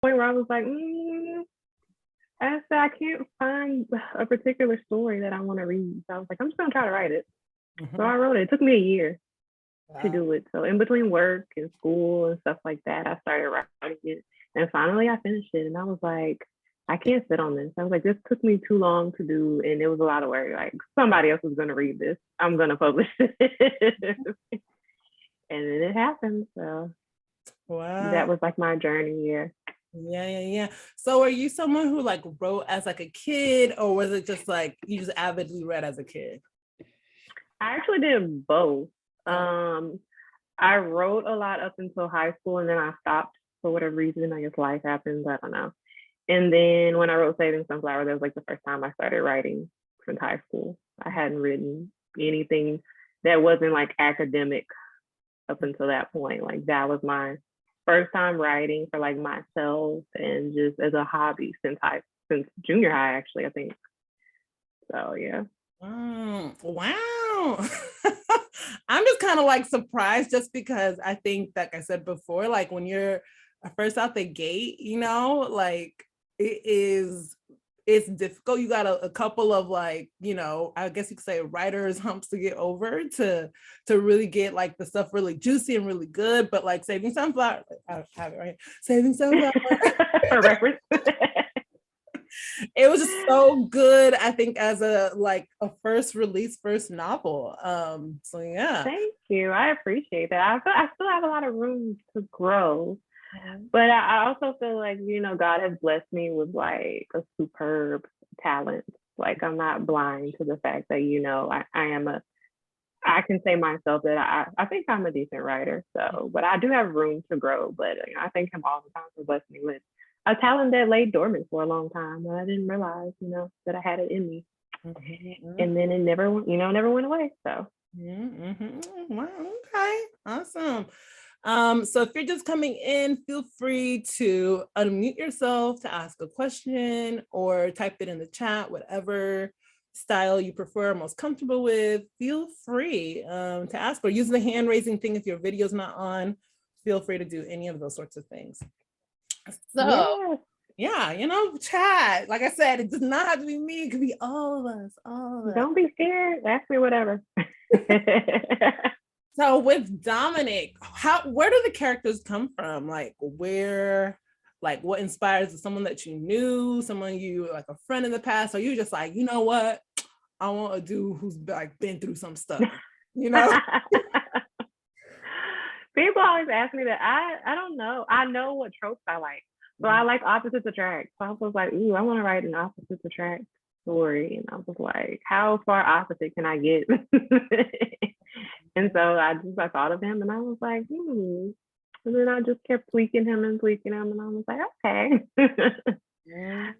point where I was like, I said I can't find a particular story that I want to read. So I was like, I'm just gonna try to write it. So I wrote it. It took me a year to Wow. do it. So in between work and school and stuff like that, I started writing it. And finally I finished it. And I was like, I can't sit on this. I was like, this took me too long to do. And it was a lot of work. Like somebody else is gonna read this. I'm gonna publish it. And then it happened. So Wow. that was like my journey here. Yeah. So are you someone who like wrote as like a kid, or was it just like you just avidly read as a kid? I actually did both. Okay. I wrote a lot up until high school and then I stopped for whatever reason. I guess life happens. I don't know. And then when I wrote Saving Sunflower, that was like the first time I started writing since high school. I hadn't written anything that wasn't like academic up until that point. Like that was my first time writing for like myself and just as a hobby since junior high actually, I think. So yeah. Wow. I'm just kind of like surprised just because I think, like I said before, like when you're first out the gate, like it is, it's difficult. You got a couple of like, I guess you could say writer's humps to get over to really get like the stuff really juicy and really good. But like Saving Sunflower, I have it right. Saving Sunflower. For reference. It was just so good, I think, as a like a first release, first novel. So yeah. Thank you. I appreciate that. I still have a lot of room to grow. But I also feel like, God has blessed me with like a superb talent. Like I'm not blind to the fact that, I can say myself that I think I'm a decent writer. So, but I do have room to grow. But I thank him all the time for blessing me with a talent that lay dormant for a long time that I didn't realize, that I had it in me. And then it never went away. So. Wow, okay, awesome. So if you're just coming in, feel free to unmute yourself to ask a question or type it in the chat, whatever style you prefer, most comfortable with. Feel free to ask, or use the hand raising thing if your video's not on. Feel free to do any of those sorts of things. So yeah, chat. Like I said, it does not have to be me. It could be all of us. All of us. Don't be scared. Ask me whatever. So with Dominic, where do the characters come from? Like what inspires someone that you knew, someone you like a friend in the past, or you just like, you know what? I want a dude who's like been through some stuff, People always ask me that. I don't know. I know what tropes I like. So I like opposites attract. So I was like, ooh, I want to write an opposites attract story. And I was like, how far opposite can I get? And so I thought of him and I was like, And then I just kept tweaking him and I was like, okay.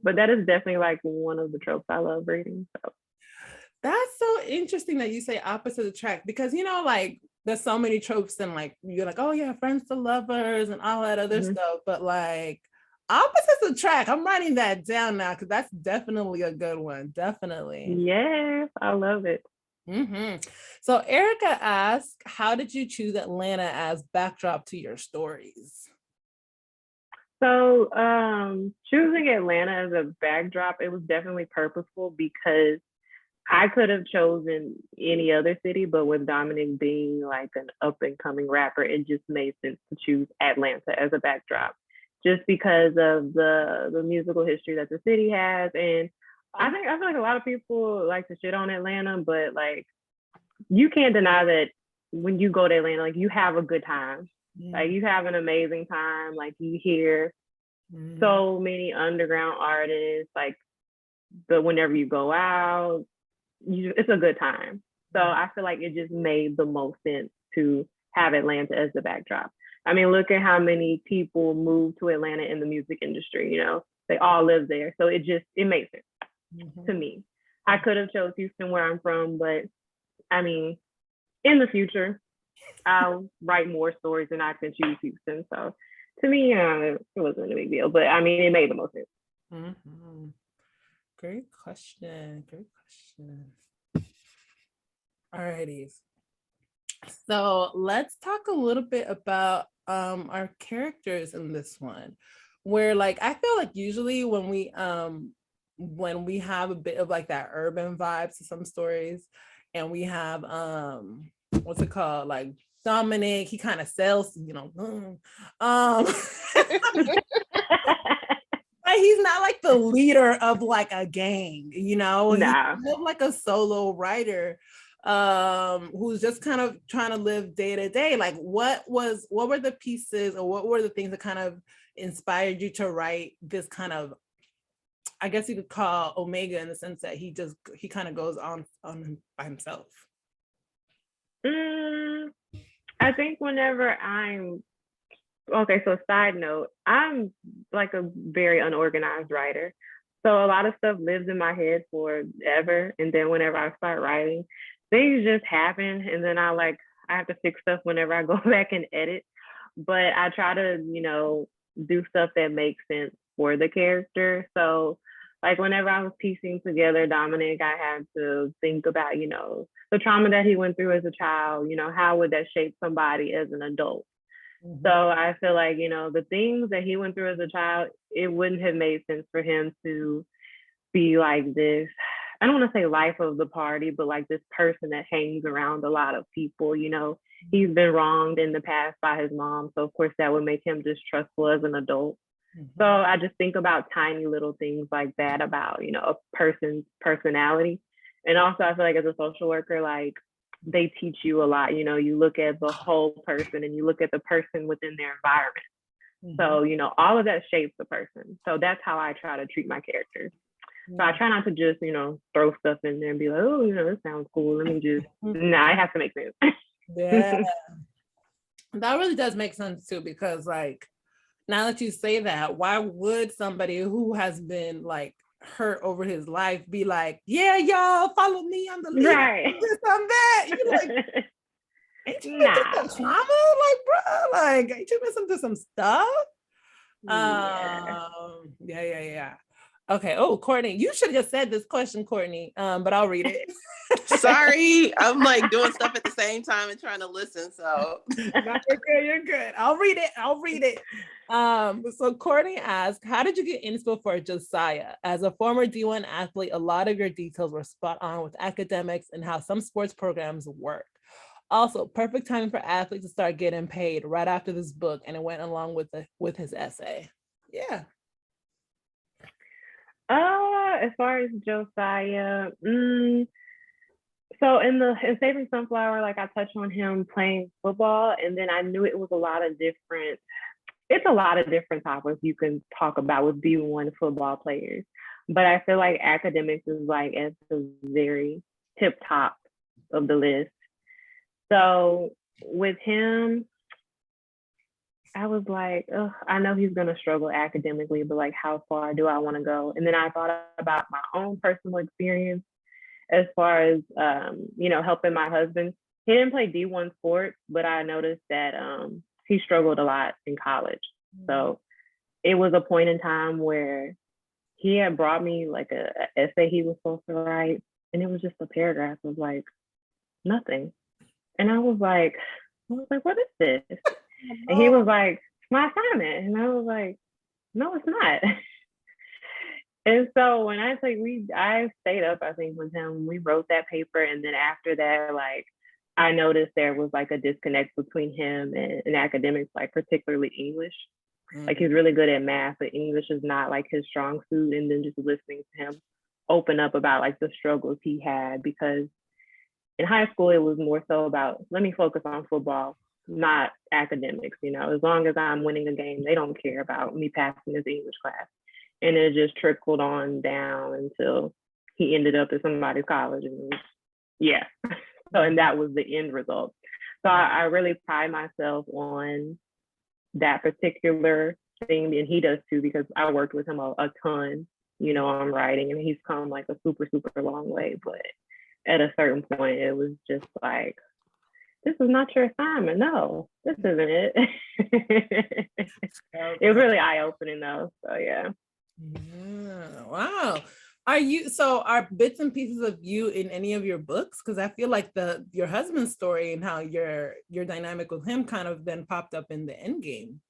But that is definitely like one of the tropes I love reading. So that's so interesting that you say opposite attract, because like there's so many tropes and like you're like, oh yeah, friends to lovers and all that other stuff, but like opposites attract, I'm writing that down now because that's definitely a good one. Definitely. yes, I love it. So Erica asked, how did you choose Atlanta as backdrop to your stories? So choosing Atlanta as a backdrop, it was definitely purposeful because I could have chosen any other city, but with Dominic being like an up and coming rapper, it just made sense to choose Atlanta as a backdrop, just because of the musical history that the city has. And I feel like a lot of people like to shit on Atlanta, but like you can't deny that when you go to Atlanta, like you have a good time. Like you have an amazing time. Like you hear so many underground artists. Like, but whenever you go out, it's a good time. So I feel like it just made the most sense to have Atlanta as the backdrop. I mean, look at how many people moved to Atlanta in the music industry. They all live there, so it makes sense to me. I could have chose Houston, where I'm from, but I mean, in the future, I'll write more stories and I can choose Houston. So to me, it wasn't a big deal, but I mean, it made the most sense. Great question. Alrighty. So let's talk a little bit about our characters in this one. where like I feel like usually when we have a bit of like that urban vibe to some stories, and we have what's it called, like Dominic, he kind of sells, but he's not like the leader of like a gang, he's Nah. kind of like a solo writer who's just kind of trying to live day to day. Like what were the pieces, or what were the things that kind of inspired you to write this kind of, I guess you could call Omega, in the sense that he kind of goes on by himself? I think whenever okay, so side note, I'm like a very unorganized writer. So a lot of stuff lives in my head forever. And then whenever I start writing, things just happen. And then I have to fix stuff whenever I go back and edit. But I try to, do stuff that makes sense for the character. So like whenever I was piecing together Dominic, I had to think about, the trauma that he went through as a child, how would that shape somebody as an adult? Mm-hmm. So I feel like, the things that he went through as a child, it wouldn't have made sense for him to be like this. I don't want to say life of the party, but like this person that hangs around a lot of people, he's been wronged in the past by his mom. So of course that would make him distrustful as an adult. Mm-hmm. So I just think about tiny little things like that about, a person's personality. And also I feel like as a social worker, like they teach you a lot, you look at the whole person and you look at the person within their environment. Mm-hmm. So, all of that shapes the person. So that's how I try to treat my characters. So I try not to just, throw stuff in there and be like, oh, this sounds cool. Let me just, it has to make sense. Yeah. That really does make sense too, because like, now that you say that, why would somebody who has been like hurt over his life be like, yeah, y'all follow me, I'm the leader, right. this, I'm that? You're like, ain't you been through some trauma? Like, bro, like, ain't you been through some stuff? Yeah. Okay. Oh, Courtney, you should have just said this question, Courtney. But I'll read it. Sorry, I'm like doing stuff at the same time and trying to listen. So you're good. I'll read it. So Courtney asked, how did you get inspo for Josiah? As a former D1 athlete, a lot of your details were spot on with academics and how some sports programs work. Also, perfect timing for athletes to start getting paid right after this book, and it went along with his essay. Yeah. As far as Josiah, so in Saving Sunflower, like I touched on him playing football, and then I knew it was a lot of different topics you can talk about with D1 football players. But I feel like academics is like at the very tip top of the list. So with him, I was like, I know he's going to struggle academically, but like, how far do I want to go? And then I thought about my own personal experience as far as, helping my husband. He didn't play D1 sports, but I noticed that he struggled a lot in college. So it was a point in time where he had brought me like a essay he was supposed to write, and it was just a paragraph of like nothing. And I was like, what is this? And he was like, my assignment. And I was like, no, it's not. And so when I stayed up, I think with him, we wrote that paper. And then after that, like, I noticed there was like a disconnect between him and academics, like particularly English. Mm-hmm. Like he's really good at math, but English is not like his strong suit. And then just listening to him open up about like the struggles he had, because in high school, it was more so about, let me focus on football, not academics. As long as I'm winning a game, they don't care about me passing this English class. And it just trickled on down until he ended up at somebody's college. And so, and that was the end result. So I really pride myself on that particular thing. And he does too, because I worked with him a ton, on writing, and he's come like a super, super long way. But at a certain point, it was just like, this is not your assignment. No, this isn't it. It was really eye-opening though. So yeah. Wow. Are bits and pieces of you in any of your books? Because I feel like your husband's story and how your dynamic with him kind of then popped up in the end game.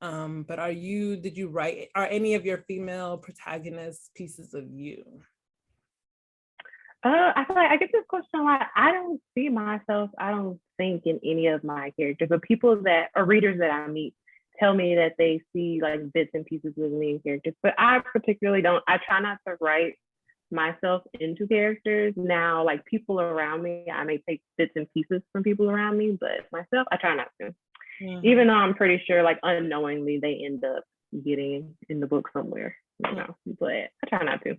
But are any of your female protagonists pieces of you? I feel like I get this question a lot. I don't see myself, I don't think in any of my characters, but people that or readers that I meet tell me that they see like bits and pieces of me in characters, but I particularly don't. I try not to write myself into characters. Now, like people around me, I may take bits and pieces from people around me, but myself, I try not to. Even though I'm pretty sure like unknowingly they end up getting in the book somewhere, you know, but I try not to.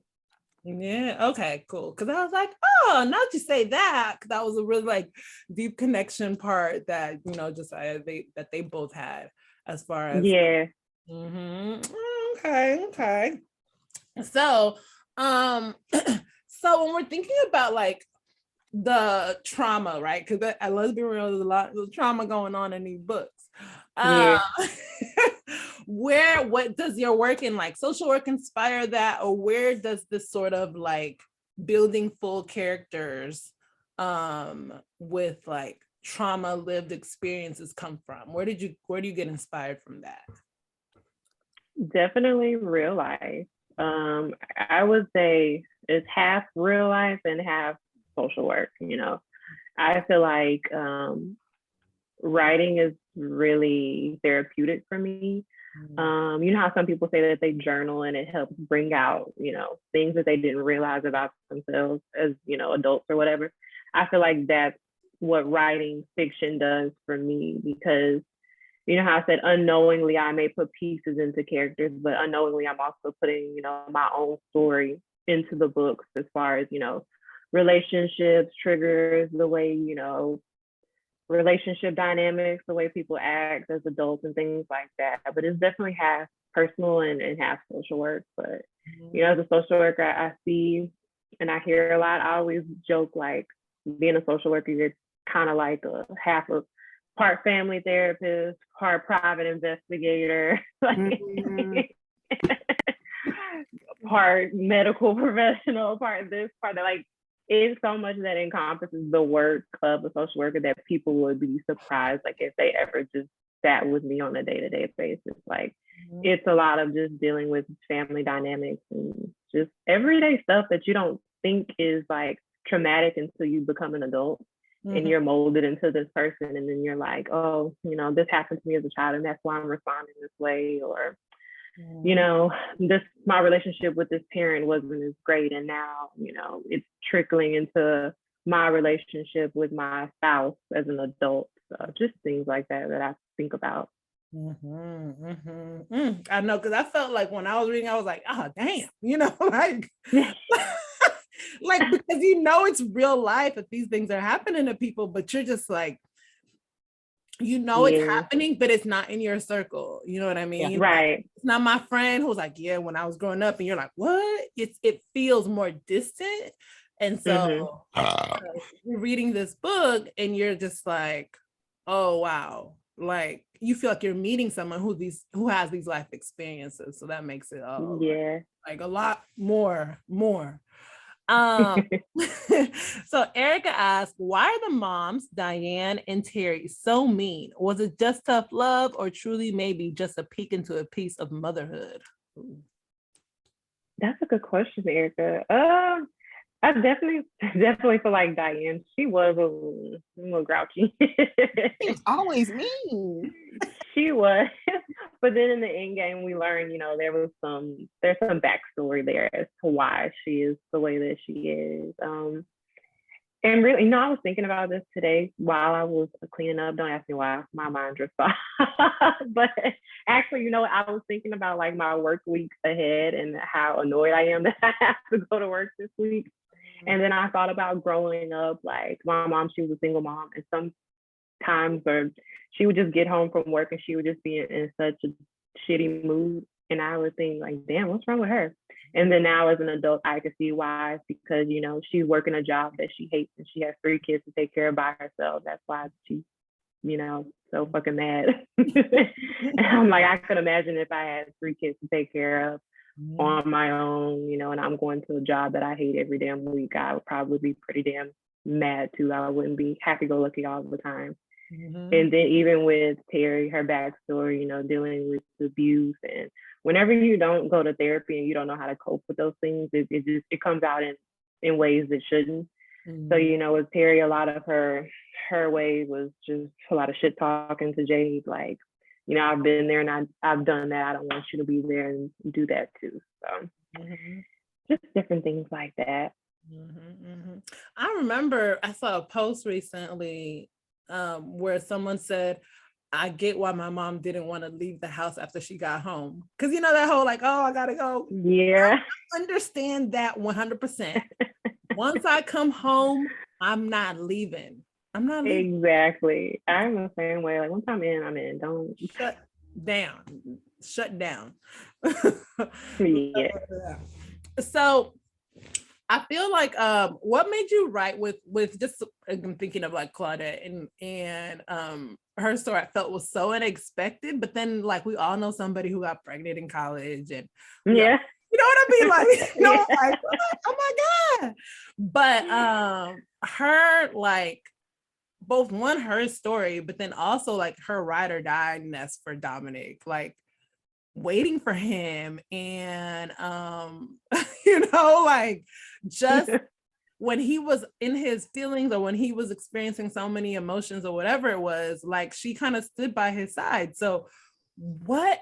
Yeah. Okay. Cool. Because I was like, oh, now that you say that, because that was a really like deep connection part that just that they both had as far as yeah. Okay. Okay. So, so when we're thinking about like the trauma, right? Because let's be real, there's a lot of trauma going on in these books. Yeah. What does your work in like social work inspire that, or where does this sort of like building full characters with like trauma lived experiences come from? Where do you get inspired from that? Definitely real life. I would say it's half real life and half social work. I feel like writing is really therapeutic for me. You know how some people say that they journal and it helps bring out, things that they didn't realize about themselves as, adults or whatever. I feel like that's what writing fiction does for me, because you know how I said unknowingly I may put pieces into characters, but unknowingly I'm also putting, my own story into the books as far as, relationships, triggers, the way, relationship dynamics, the way people act as adults and things like that. But it's definitely half personal and half social work. But, as a social worker, I see and I hear a lot. I always joke like being a social worker, you're kind of like a half a part family therapist, part private investigator, part medical professional, part this, part that. Like, it's so much that encompasses the work of a social worker that people would be surprised, like if they ever just sat with me on a day-to-day basis. Like, it's a lot of just dealing with family dynamics and just everyday stuff that you don't think is like traumatic until you become an adult. And you're molded into this person, and then you're like, oh, this happened to me as a child, and that's why I'm responding this way. Or, my relationship with this parent wasn't as great, and now, it's trickling into my relationship with my spouse as an adult. So just things like that I think about. I know, because I felt like when I was reading, I was like, oh, damn, like. Like, because it's real life if these things are happening to people, but you're just like, it's happening, but it's not in your circle. You know what I mean? Yeah, right. It's not my friend who's like, yeah, when I was growing up, and you're like, what? It feels more distant. And so you're reading this book and you're just like, oh, wow. Like, you feel like you're meeting someone who has these life experiences. So that makes it like a lot more. So Erica asked, why are the moms, Diane and Terry, so mean? Was it just tough love, or truly maybe just a peek into a piece of motherhood? That's a good question, Erica. I definitely feel like Diane, she was a little grouchy. She's always mean. She was. But then in the end game, we learned, there's some backstory there as to why she is the way that she is. And really, I was thinking about this today while I was cleaning up. Don't ask me why, my mind just thought. But actually, I was thinking about like my work week ahead and how annoyed I am that I have to go to work this week. And then I thought about growing up, like my mom, she was a single mom, and sometimes she would just get home from work and she would just be in such a shitty mood. And I would think like, damn, what's wrong with her? And then now as an adult, I can see why. It's because, she's working a job that she hates and she has 3 kids to take care of by herself. That's why she's, so fucking mad. And I'm like, I could imagine if I had 3 kids to take care of on my own, and I'm going to a job that I hate every damn week, I would probably be pretty damn mad too. I wouldn't be happy-go-lucky all the time. And then even with Terry, her backstory, you know, dealing with abuse, and whenever you don't go to therapy and you don't know how to cope with those things, it comes out in ways that shouldn't. So, you know, with Terry, a lot of her way was just a lot of shit talking to Jade, like, you know, I've been there and I've done that. I don't want you to be there and do that too. So just different things like that. I remember I saw a post recently where someone said, I get why my mom didn't want to leave the house after she got home. Because, you know, that whole like, oh, I got to go. Yeah. I understand that 100%. Once I come home, I'm not leaving. I'm not leaving. Exactly. I'm the same way. Like once I'm in, don't shut down. Yeah. So I feel like what made you write with just, I'm thinking of like Claudette and her story, I felt was so unexpected, but then like we all know somebody who got pregnant in college, and yeah, you know what I mean? Like, you know, yeah. like, oh my God. But her, like, both one, her story, but then also like her ride or die-ness for Dominic, like waiting for him, and you know, like just when he was in his feelings or when he was experiencing so many emotions or whatever it was, like she kind of stood by his side. So what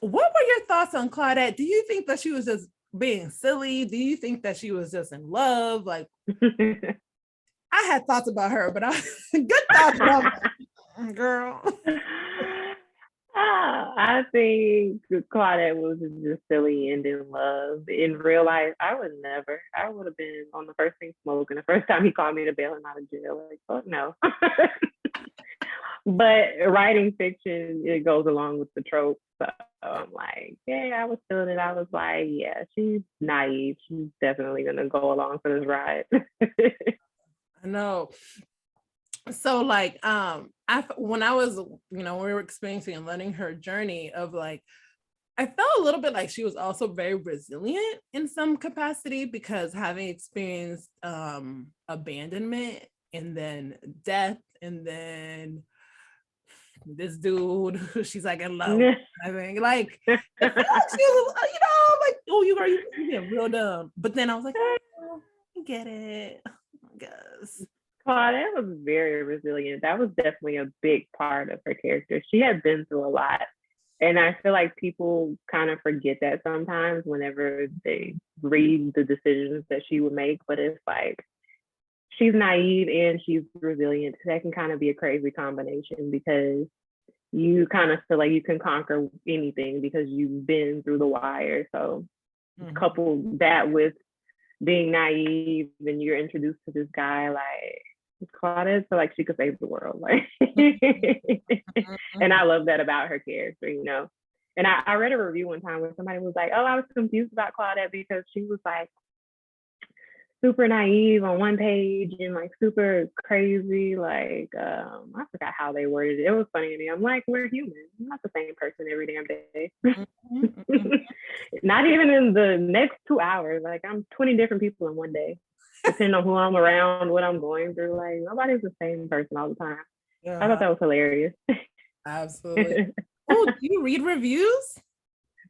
were your thoughts on Claudette? Do you think that she was just being silly? Do you think that she was just in love? Like, I had thoughts about her, but good thoughts about her, girl. I think Claudette was just silly and in love. In real life, I would never. I would have been on the first thing smoking the first time he called me to bail him out of jail. Like, fuck no. But writing fiction, it goes along with the trope. So I'm like, yeah, I was feeling it. I was like, yeah, she's naive. She's definitely gonna go along for this ride. I know. So like when I was, you know, we were experiencing and learning her journey of like, I felt a little bit like she was also very resilient in some capacity, because having experienced abandonment and then death and then this dude who she's like in love with, I think, like I feel like she was, you know, like, oh, you get real dumb. But then I was like, oh, I get it, I guess. Claudette was very resilient. That was definitely a big part of her character. She had been through a lot. And I feel like people kind of forget that sometimes whenever they read the decisions that she would make. But it's like, she's naive and she's resilient. That can kind of be a crazy combination, because you kind of feel like you can conquer anything because you've been through the wire. So couple that with being naive and you're introduced to this guy, like Claudette, so like she could save the world. Like and I love that about her character, you know. And I read a review one time where somebody was like, oh, I was confused about Claudette because she was like super naive on one page and like super crazy. Like I forgot how they worded it. It was funny to me. I'm like, we're human. I'm not the same person every damn day. Not even in the next 2 hours. Like I'm 20 different people in one day, depending on who I'm around, what I'm going through. Like nobody's the same person all the time. I thought that was hilarious. Absolutely. Oh, do you read reviews?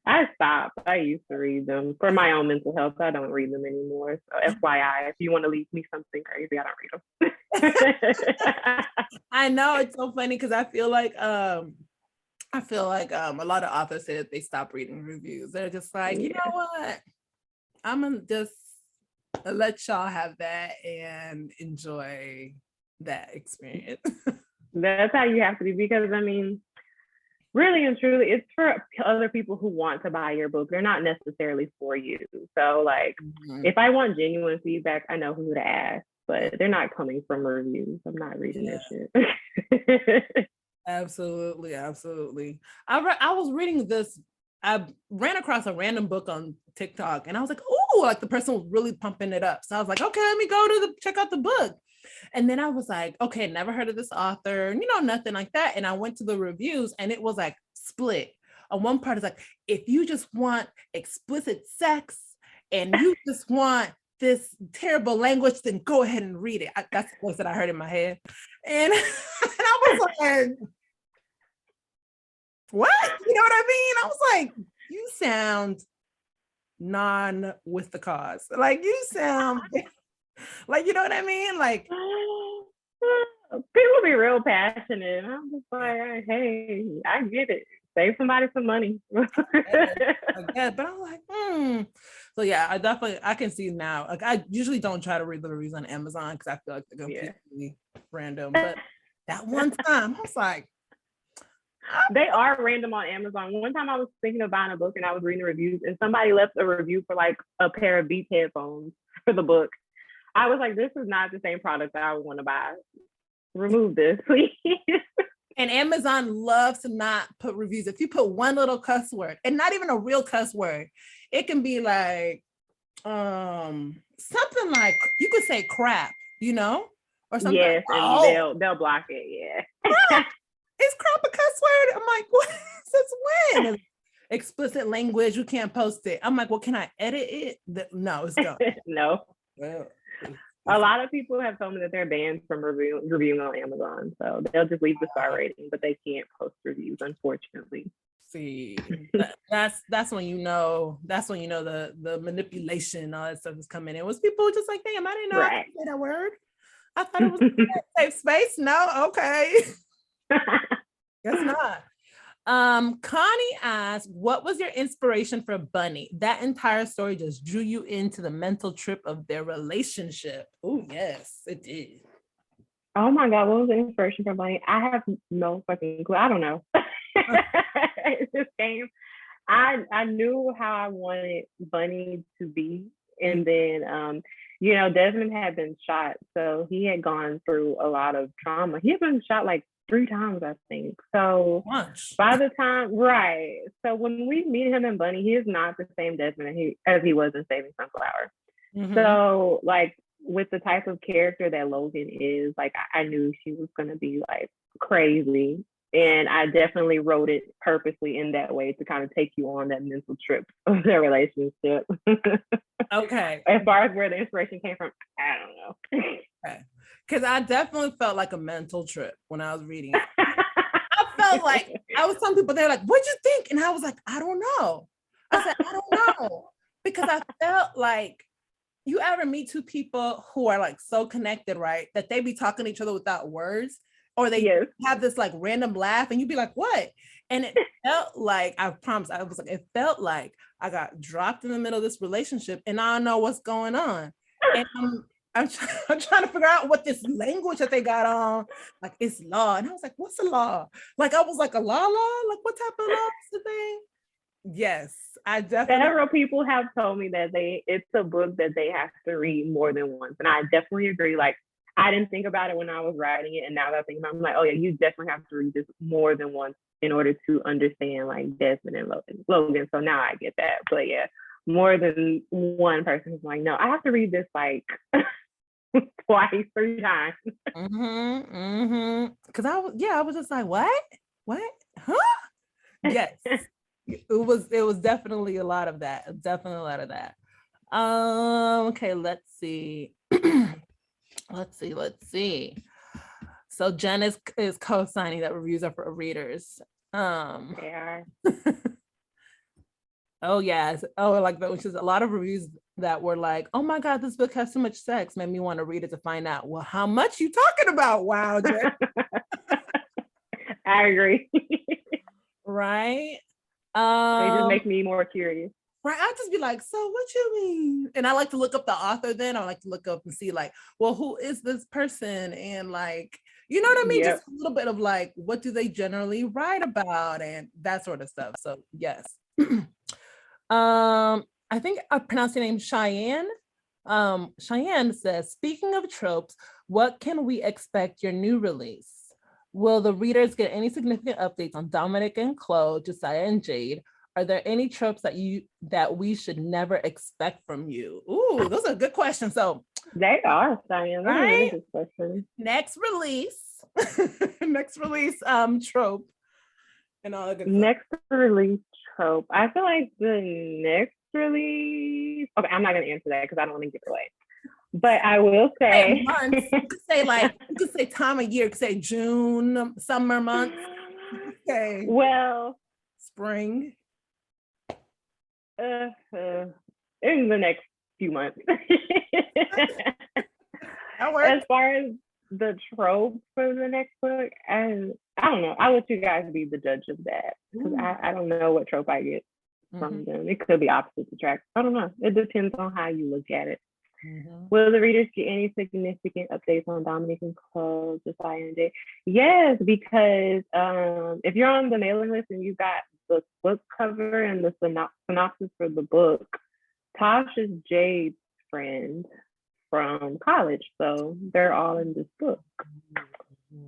I stopped. I used to read them for my own mental health. I don't read them anymore. So FYI, if you want to leave me something crazy, I don't read them. I know, it's so funny because I feel like a lot of authors say that they stop reading reviews. They're just like, you know what? I'm gonna just let y'all have that and enjoy that experience. That's how you have to be, because I mean, really and truly, it's for other people who want to buy your book. They're not necessarily for you. So like, if I want genuine feedback, I know who to ask, but they're not coming from reviews. I'm not reading that shit. Absolutely. I was reading this. I ran across a random book on TikTok and I was like, oh, like the person was really pumping it up. So I was like, okay, let me go to check out the book. And then I was like, okay, never heard of this author, you know, nothing like that. And I went to the reviews and it was like split. On one part is like, if you just want explicit sex and you just want this terrible language, then go ahead and read it. That's the voice that I heard in my head. And, and I was like, what? You know what I mean? I was like, you sound non with the cause. Like you sound like, you know what I mean? Like people be real passionate. I'm just like, hey, I get it. Save somebody some money. Yeah, but I'm like, So yeah, I can see now. Like I usually don't try to read the reviews on Amazon because I feel like they're completely random. But that one time I was like, they are random on Amazon. One time I was thinking of buying a book and I was reading the reviews and somebody left a review for like a pair of Beats headphones for the book. I was like, this is not the same product that I would want to buy. Remove this, please. And Amazon loves to not put reviews. If you put one little cuss word, and not even a real cuss word, it can be like something like, you could say crap, you know, or something. Yes, and they'll block it. Yeah. Is crap a cuss word? I'm like, what? Since when? Explicit language, you can't post it. I'm like, well, can I edit it? No, it's gone. No. Well, a lot of people have told me that they're banned from reviewing on Amazon, so they'll just leave the star rating, but they can't post reviews, unfortunately. See, that's when you know the manipulation and all that stuff is coming in. Was people just like, damn, I didn't know I could say that word. I thought it was a safe space. No, okay. Guess not. Connie asked, what was your inspiration for Bunny? That entire story just drew you into the mental trip of their relationship. Oh, yes, it did. Oh my God, what was the inspiration for Bunny? I have no fucking clue. I don't know. It just came. I knew how I wanted Bunny to be. And then Desmond had been shot. So he had gone through a lot of trauma. He had been shot like 3 times, I think. So by the time, right. So when we meet him in Bunny, he is not the same Desmond as he was in Saving Sunflower. Mm-hmm. So like with the type of character that Logan is, like I knew she was going to be like crazy. And I definitely wrote it purposely in that way to kind of take you on that mental trip of their relationship. Okay. As far as where the inspiration came from, I don't know. Okay. Because I definitely felt like a mental trip when I was reading it. I felt like I was telling people, they're like, what'd you think? And I was like, I don't know. I said, I don't know. Because I felt like, you ever meet 2 people who are like so connected, right? That they be talking to each other without words, or they have this like random laugh and you'd be like, what? And it felt like, I promise, I was like, it felt like I got dropped in the middle of this relationship and I don't know what's going on. And I'm trying to figure out what this language that they got on, like it's law. And I was like, what's a law? Like, I was like, a law? Like, what type of law is the thing? Yes, I definitely. Several people have told me that it's a book that they have to read more than once. And I definitely agree. Like, I didn't think about it when I was writing it. And now that I think about it, I'm like, oh yeah, you definitely have to read this more than once in order to understand like Desmond and Logan. So now I get that. But yeah, more than one person is like, no, I have to read this like twice, 3 times. Because I was just like, what? Huh? Yes. It was definitely a lot of that. Okay, let's see. Let's see. So Jen is co-signing that reviews are for readers. They are. Oh yes. Oh, like that, which is a lot of reviews that were like, oh my God, this book has so much sex, made me want to read it to find out. Well, how much you talking about? Wow, Jen. I agree. Right. They just make me more curious. Right. I'll just be like, so what you mean? And I like to look up the author then. I like to look up and see like, well, who is this person? And like, you know what I mean? Yep. Just a little bit of like, what do they generally write about and that sort of stuff. So yes. I think I pronounced her name Cheyenne. Cheyenne says, speaking of tropes, what can we expect your new release? Will the readers get any significant updates on Dominic and Chloe, Josiah and Jade? Are there any tropes that we should never expect from you? Ooh, those are good questions. So they are, Cheyenne. Those are really good questions. Next release, trope. And all the good next stuff. Release trope. I feel like the next release Okay, I'm not gonna answer that because I don't want to give it away. But I will say months. You could say time of year, you could say June, summer months. Okay. Well, Spring. in the next few months. As far as the trope for the next book, and I don't know. I'll let you guys be the judge of that because I don't know what trope I get from them. It could be opposites attract. I don't know. It depends on how you look at it. Will the readers get any significant updates on Dominic and Chloe, Josiah and Jay? Yes, because if you're on the mailing list and you got the book cover and the synopsis for the book, Tosh is Jade's friend from college, so they're all in this book.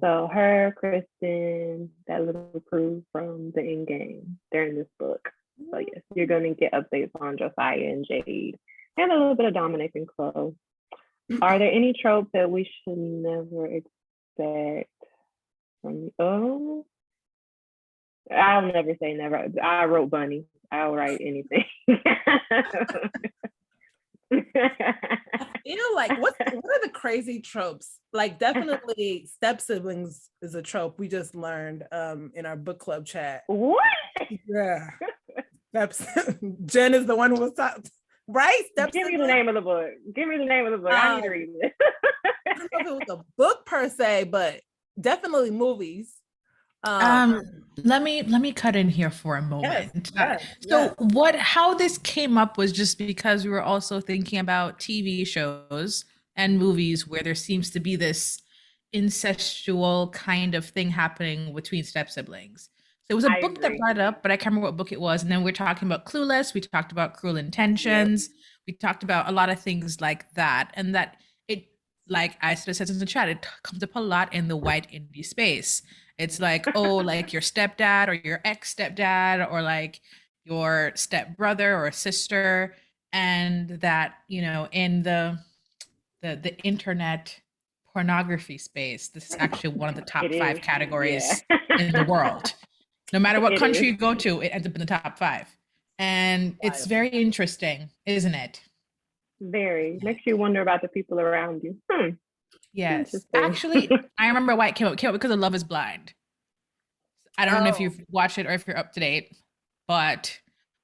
So her, Kristen, that little crew from the end game, they're in this book. So yes, you're gonna get updates on Josiah and Jade, and a little bit of Dominic and Chloe. Are there any tropes that we should never expect from? Oh, I'll never say never. I wrote Bunny. I'll write anything. I feel like what are the crazy tropes? Like definitely step siblings is a trope we just learned in our book club chat. What? Yeah. Jen is the one who was talking, right? Give me the name of the book. Give me the name of the book. I need to read it. I don't know if it was a book per se, but definitely movies. Let me cut in here for a moment. How this came up was just because we were also thinking about TV shows and movies where there seems to be this incestual kind of thing happening between step siblings. So it was a book that brought it up, but I can't remember what book it was. And then we're talking about Clueless. We talked about Cruel Intentions. Yep. We talked about a lot of things like that. And that it, like I sort of said in the chat, it comes up a lot in the white indie space. It's like, oh, like your stepdad or your ex-stepdad or like your stepbrother or sister. And that, you know, in the internet pornography space, this is actually one of the top 5 categories in the world. No matter what country you go to, it ends up in the top 5. And it's very interesting, isn't it? Very. Makes you wonder about the people around you. Yes. Actually, I remember why it came up. It came up because of Love is Blind. I don't know if you've watched it or if you're up to date, but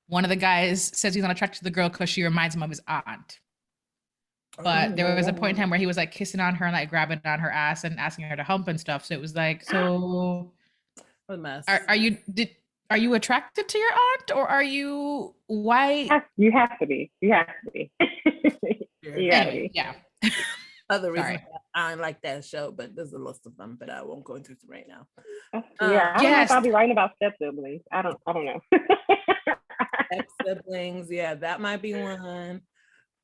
one of the guys says he's not attracted to the girl because she reminds him of his aunt. But there was a point in time where he was like kissing on her and like grabbing on her ass and asking her to hump and stuff. So it was like, so what a mess. Are you attracted to your aunt or are you why? You have to be. You have to be. Anyway, yeah. Other reasons I don't like that show, but there's a list of them, but I won't go into it right now. I don't know if I'll be writing about step siblings. I don't know. Step siblings, yeah, that might be one.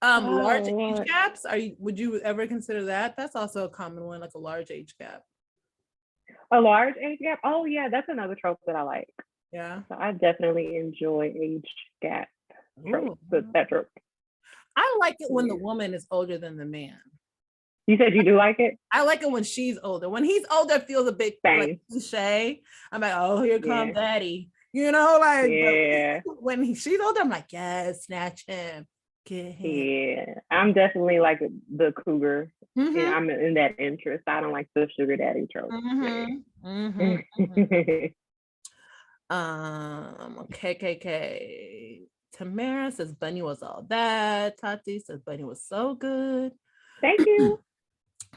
Large age gaps. Would you ever consider that? That's also a common one, like a large age gap. A large age gap? Oh yeah, that's another trope that I like. Yeah. So I definitely enjoy age gap tropes. That trope. I like it when the woman is older than the man. You said you do like it? I like it when she's older. When he's older, it feels a bit like cliche. I'm like, oh, here comes daddy. You know, like when she's older, I'm like, yes, snatch him. Get him. Yeah, I'm definitely like the cougar. Yeah, I'm in that interest. I don't like the sugar daddy trope. KKK. Tamara says Bunny was all that. Tati says Bunny was so good. Thank you.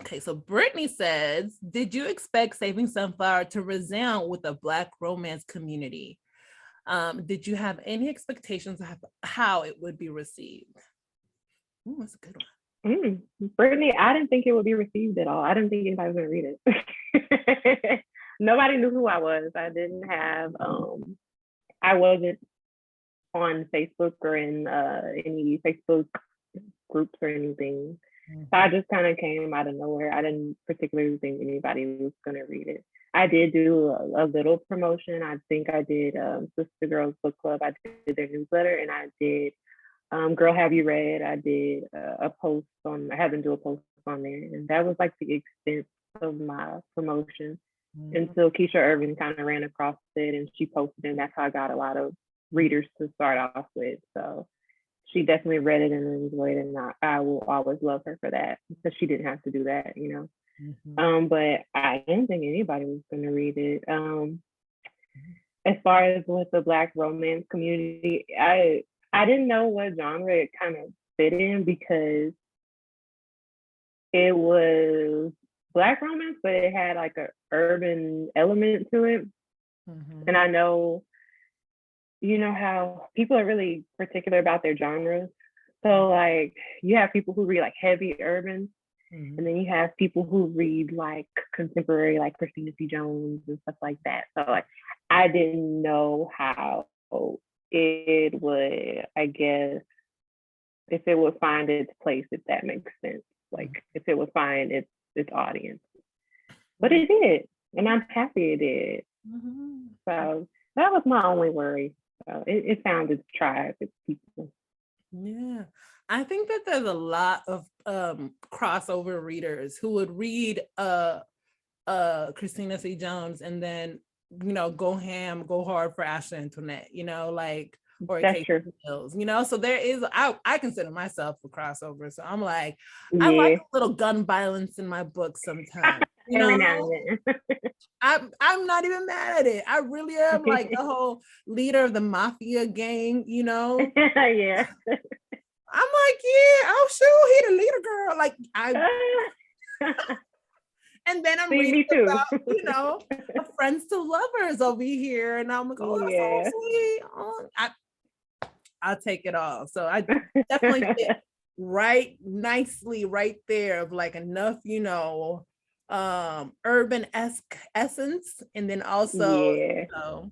Okay, so Brittany says, did you expect Saving Sunflower to resound with the Black romance community? Did you have any expectations of how it would be received? Ooh, that's a good one. Brittany, I didn't think it would be received at all. I didn't think anybody was going to read it. Nobody knew who I was. I didn't have, I wasn't on Facebook or in any Facebook groups or anything. So I just kind of came out of nowhere. I didn't particularly think anybody was going to read it. I did do a little promotion. I think I did Sister Girls Book Club. I did their newsletter, and I did Girl Have You Read. I did a post on, I had them do a post on there, and that was like the extent of my promotion until Keisha Irvin kind of ran across it and she posted, and that's how I got a lot of readers to start off with. So she definitely read it and enjoyed it, and I will always love her for that because she didn't have to do that, you know. But I didn't think anybody was going to read it. As far as with the Black romance community, I didn't know what genre it kind of fit in because it was Black romance, but it had like a urban element to it. And I know, you know how people are really particular about their genres. So like you have people who read like heavy urban, and then you have people who read like contemporary, like Christina C. Jones and stuff like that. So like I didn't know how it would, I guess, if it would find its place, if that makes sense. Like if it would find its audience. But it did, and I'm happy it did. So that was my only worry. So it found its tribe, its people. Yeah, I think that there's a lot of crossover readers who would read Christina C. Jones and then, you know, go hard for Ashley Antoinette, you know, like, or That's true. Mills, you know. So there is, I consider myself a crossover. So I'm like, Yeah. I like a little gun violence in my book sometimes. You Every know? now and then. I'm not even mad at it. I really am like the whole leader of the mafia gang, you know. Yeah. I'm like, yeah, oh shoot, he the leader, girl. Like and then I'm reading me too. about, you know, friends to lovers over here, and I'm like, oh, that's so sweet. Oh, I'll take it all. So I definitely fit right nicely right there of like enough, you know, urban-esque essence, and then also, you know,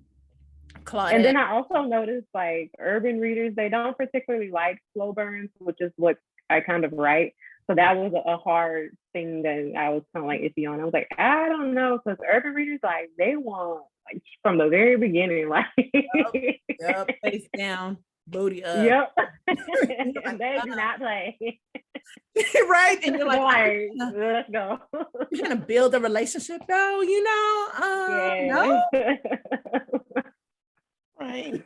Claudette. And then I also noticed like urban readers, they don't particularly like slow burns, which is what I kind of write. So that was a hard thing that I was kind of like iffy on. I was like, I don't know, because urban readers, like, they want like from the very beginning, like yep, face down, booty up. Yep. And they do not play. Right. And you're like, let's go. You're gonna build a relationship though, you know? No. Right.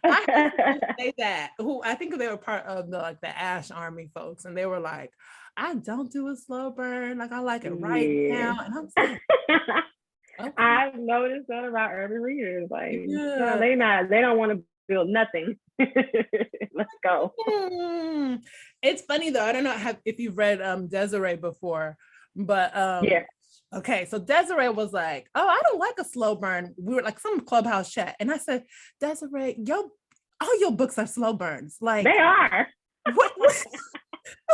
I heard people say that, who I think they were part of the Ash Army folks, and they were like, I don't do a slow burn, like I like it right now. And I'm like, okay. I've noticed that about urban readers. Like, no, they don't want to build nothing. Let's go. It's funny though. I don't know if you've read Desiree before, but yeah. Okay, so Desiree was like, oh, I don't like a slow burn. We were like some clubhouse chat. And I said, Desiree, all your books are slow burns. Like they are. What?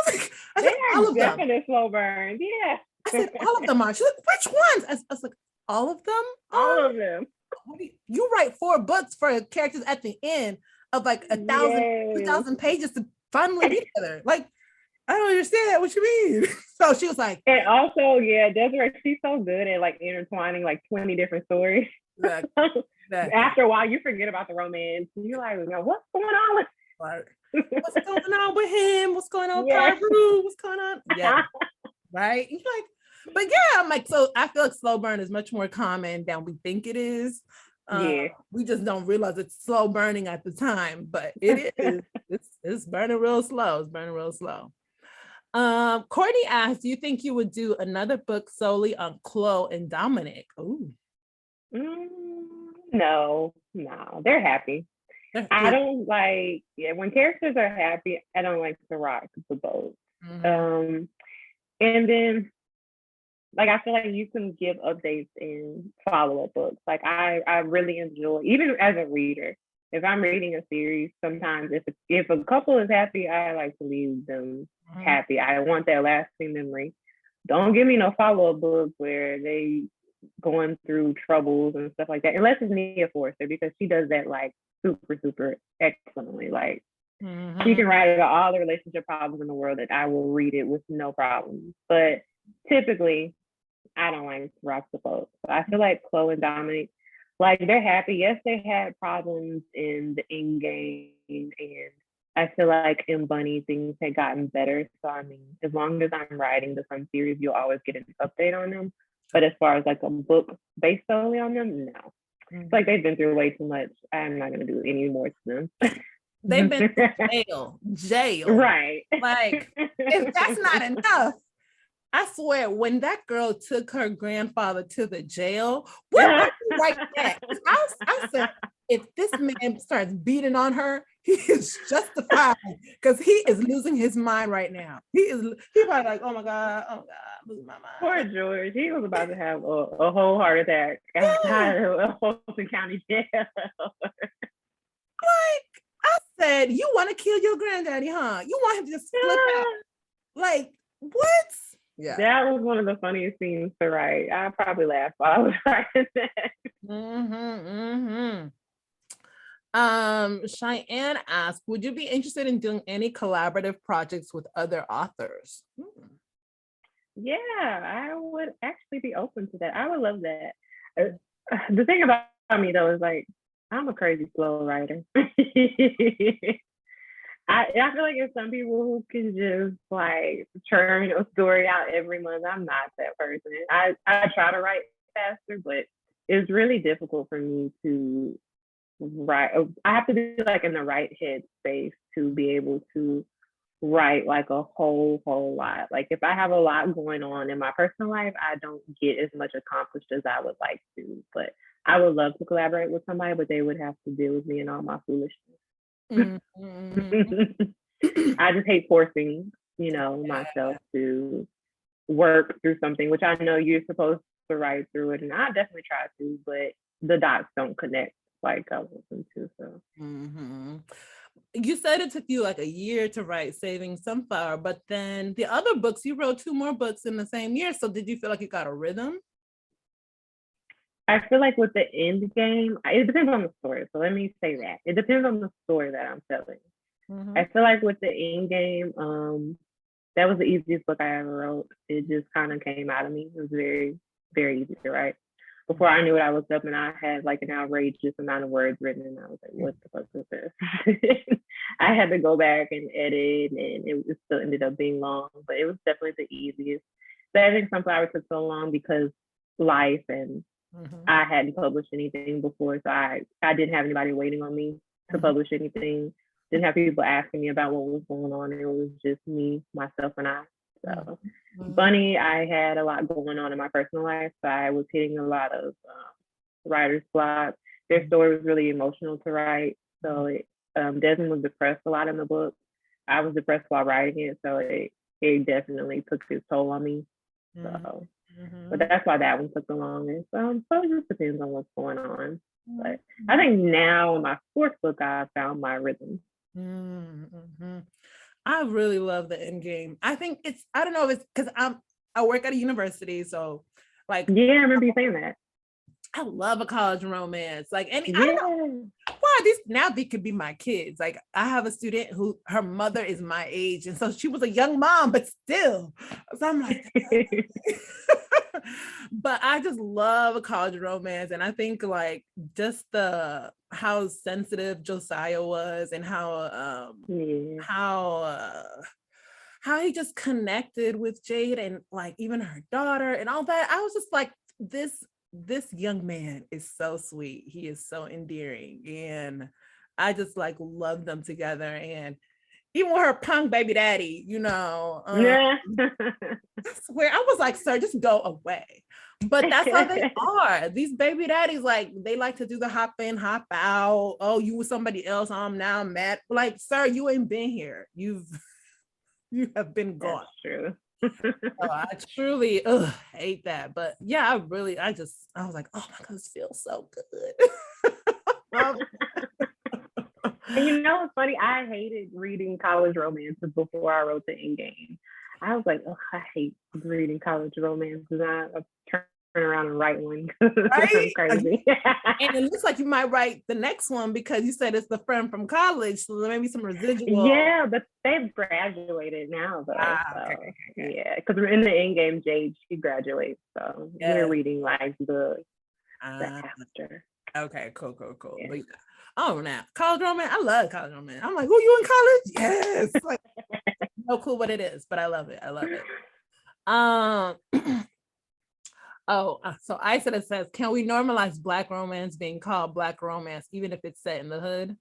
I said, all of them. Definite slow burns. Yeah. I said, all of them are. She's like, which ones? I was like, all of them? All of them. You write 4 books for characters at the end of like 1,000, 2,000 pages to finally be together. Like, I don't understand what you mean. So she was like, and also, Desiree, she's so good at like intertwining like 20 different stories. Exactly. After a while, you forget about the romance. You're like, what's going on with what's going on with him? What's going on with Peru? What's going on? Yeah. Right? You're like, but yeah, I'm like, so I feel like slow burn is much more common than we think it is. We just don't realize it's slow burning at the time, but it is. It's burning real slow. It's burning real slow. Courtney asked, do you think you would do another book solely on Chloe and Dominic? Ooh. No, they're happy. I don't like, when characters are happy, I don't like to rock the boat. And then, like, I feel like you can give updates in follow-up books. Like, I really enjoy, even as a reader, if I'm reading a series, sometimes if a couple is happy, I like to leave them happy. I want that lasting memory. Don't give me no follow-up books where they going through troubles and stuff like that, unless it's Nia Forster, because she does that like super excellently. Like she can write about all the relationship problems in the world that I will read it with no problem. But typically, I don't like to rock the boat. So I feel like Chloe and Dominic, like, they're happy. Yes, they had problems in the end game, and I feel like in Bunny things had gotten better. So I mean, as long as I'm writing the Sun series, you'll always get an update on them. But as far as like a book based solely on them, no. It's like they've been through way too much. I'm not gonna do any more to them. They've been to jail. Right. Like, if that's not enough, I swear, when that girl took her grandfather to the jail, what made me write that? I said, if this man starts beating on her, he is justified because he is losing his mind right now. He's probably like, oh my God, I'm losing my mind. Poor George. He was about to have a whole heart attack outside of Fulton County jail. Like, I said, you want to kill your granddaddy, huh? You want him to just flip out? Like, what? Yeah. That was one of the funniest scenes to write. I probably laughed while I was writing that. Cheyenne asked, would you be interested in doing any collaborative projects with other authors? Yeah, I would actually be open to that. I would love that. The thing about me though is like, I'm a crazy slow writer. I feel like there's some people who can just like churn a story out every month. I'm not that person. I try to write faster, but it's really difficult for me to write. I have to be like in the right headspace to be able to write like a whole lot. Like if I have a lot going on in my personal life, I don't get as much accomplished as I would like to. But I would love to collaborate with somebody, but they would have to deal with me and all my foolishness. I just hate forcing, myself to work through something, which I know you're supposed to write through it, and I definitely try to, but the dots don't connect like I want them to. So you said it took you like a year to write Saving Sunflower, but then the other books, you wrote 2 more books in the same year. So did you feel like you got a rhythm? I feel like with the end game, it depends on the story. So let me say that. It depends on the story that I'm telling. I feel like with the end game, that was the easiest book I ever wrote. It just kind of came out of me. It was very, very easy to write. Before I knew it, I looked up and I had like an outrageous amount of words written, and I was like, what the fuck is this? I had to go back and edit, and it still ended up being long, but it was definitely the easiest. Saving Sunflower took so long because life, and I hadn't published anything before, so I didn't have anybody waiting on me to publish anything. Didn't have people asking me about what was going on. It was just me, myself, and I. So Bunny, I had a lot going on in my personal life, so I was hitting a lot of writer's block. Their story was really emotional to write. So Desmond was depressed a lot in the book. I was depressed while writing it, so it definitely took its toll on me. So, but that's why that one took the longest. So it just depends on what's going on. But I think now in my 4th book, I found my rhythm. I really love the end game. I think I don't know if it's because I work at a university, so like, yeah, I remember you saying that. I love a college romance. Like, I don't know why they could be my kids. Like, I have a student who her mother is my age, and so she was a young mom, but still. So I'm like, but I just love a college romance, and I think like just how sensitive Josiah was, and how he just connected with Jade, and like even her daughter and all that. I was just like, this young man is so sweet. He is so endearing, and I just like love them together. And even with her punk baby daddy, I swear, I was like, sir, just go away. But that's how they are. These baby daddies, like, they like to do the hop in, hop out. Oh, you with somebody else, now I'm mad. Like, sir, you ain't been here. You have been gone. That's true. So I truly hate that. But yeah, I was like, oh my God, this feels so good. And it's funny, I hated reading college romances before I wrote the end game. I was like, oh, I hate reading college romances. I turn around and write one. Right? I'm crazy. And it looks like you might write the next one because you said it's the friend from college, so there may be some residual. Yeah, but they've graduated now, though. Okay. Yeah, because we're in the end game, Jade, she graduates, so we're reading like the after. Okay, cool. Yeah. But, now college romance. I love college romance. I'm like, oh, you in college? Yes. Like, no clue what it is, but I love it. So Isada says, can we normalize Black romance being called Black romance, even if it's set in the hood?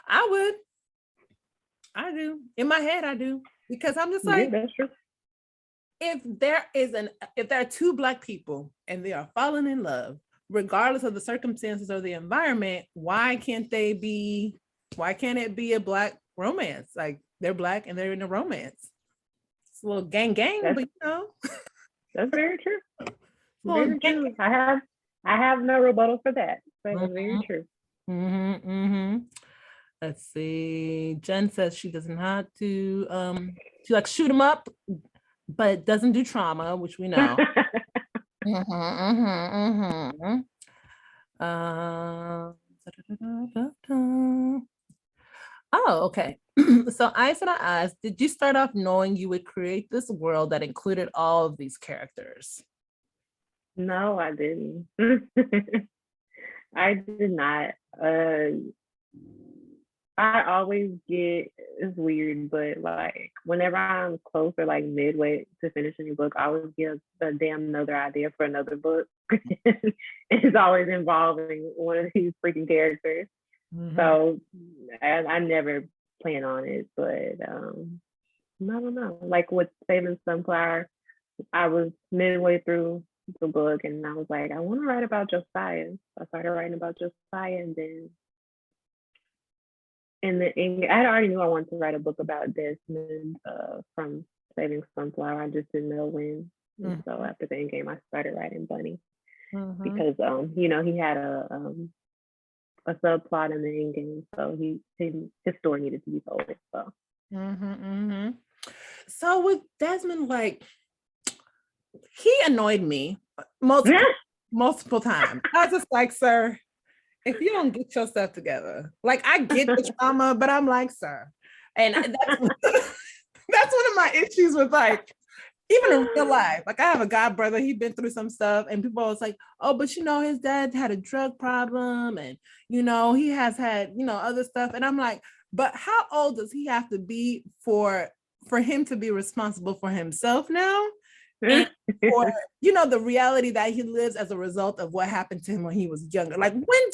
I would. I do. In my head, I do. Because I'm just Yeah, like, that's true. if there are two Black people and they are falling in love, regardless of the circumstances or the environment, why can't it be a Black romance? Like, they're Black and they're in a romance. It's a little gang, but you know. That's very true. Well, Very true. I have no rebuttal for that. That is very true. Let's see. Jen says she does not do she like shoot them up, but doesn't do trauma, which we know. Oh, okay. So I asked, did you start off knowing you would create this world that included all of these characters? No, I didn't. I did not. I always get, it's weird, but like whenever I'm close or like midway to finishing a book, I always get a damn another idea for another book. It's always involving one of these freaking characters. So I never plan on it, but I don't know. Like with Saving Sunflower, I was midway through the book and I was like, I want to write about Josiah. I started writing about Josiah, and then I already knew I wanted to write a book about Desmond from Saving Sunflower. I just didn't know when. And so after the end game, I started writing Bunny because he had a subplot in the end game, so his story needed to be told. So. So with Desmond, like, he annoyed me multiple times. I was just like, sir, if you don't get yourself together, like, I get the trauma, but I'm like, sir, and that's one of my issues with, like, even in real life. Like, I have a god brother, he'd been through some stuff, and people always like, oh, but his dad had a drug problem, and he has had other stuff, and I'm like, but how old does he have to be for him to be responsible for himself now? And for the reality that he lives as a result of what happened to him when he was younger. Like, when's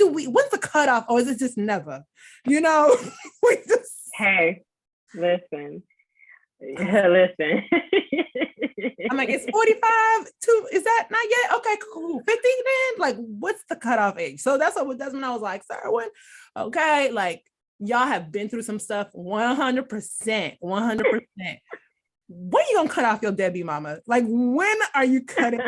the cutoff, or is it just never? We just Hey, listen. I'm like, it's 45 too. Is that not yet? Okay, cool. 50 then? Like, what's the cutoff age? So that's what Desmond, I was like, sir, when okay, like, y'all have been through some stuff 100%. When you gonna cut off your Debbie mama? Like, when are you cutting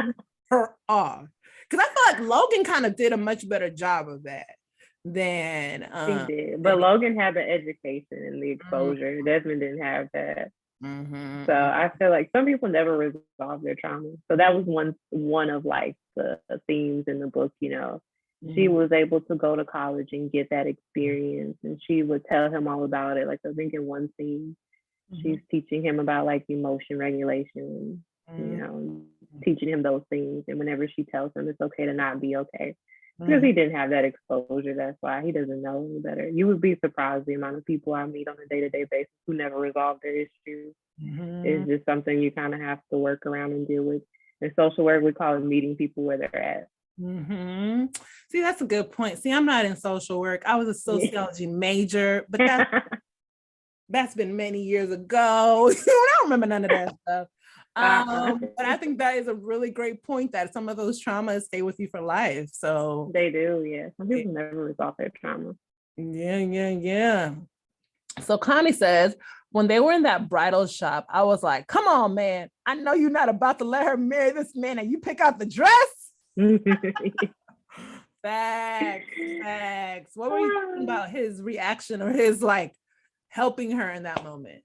her off? Because I feel like Logan kind of did a much better job of that than he did. But Logan had the education and the exposure. Desmond didn't have that. So I feel like some people never resolve their trauma. So that was one of like the themes in the book. She was able to go to college and get that experience, and she would tell him all about it. Like, I think in one scene, she's teaching him about like emotion regulation, teaching him those things. And whenever she tells him it's okay to not be okay, because he didn't have that exposure, that's why he doesn't know any better. You would be surprised the amount of people I meet on a day-to-day basis who never resolve their issues. It's just something you kind of have to work around and deal with. In social work, we call it meeting people where they're at. See, that's a good point. See, I'm not in social work. I was a sociology major, but that's been many years ago. I don't remember none of that stuff. But I think that is a really great point, that some of those traumas stay with you for life. So they do, yeah. Some people never resolve their trauma. Yeah. So Connie says, when they were in that bridal shop, I was like, come on, man. I know you're not about to let her marry this man and you pick out the dress. Facts. What were you thinking about his reaction, or his like helping her in that moment?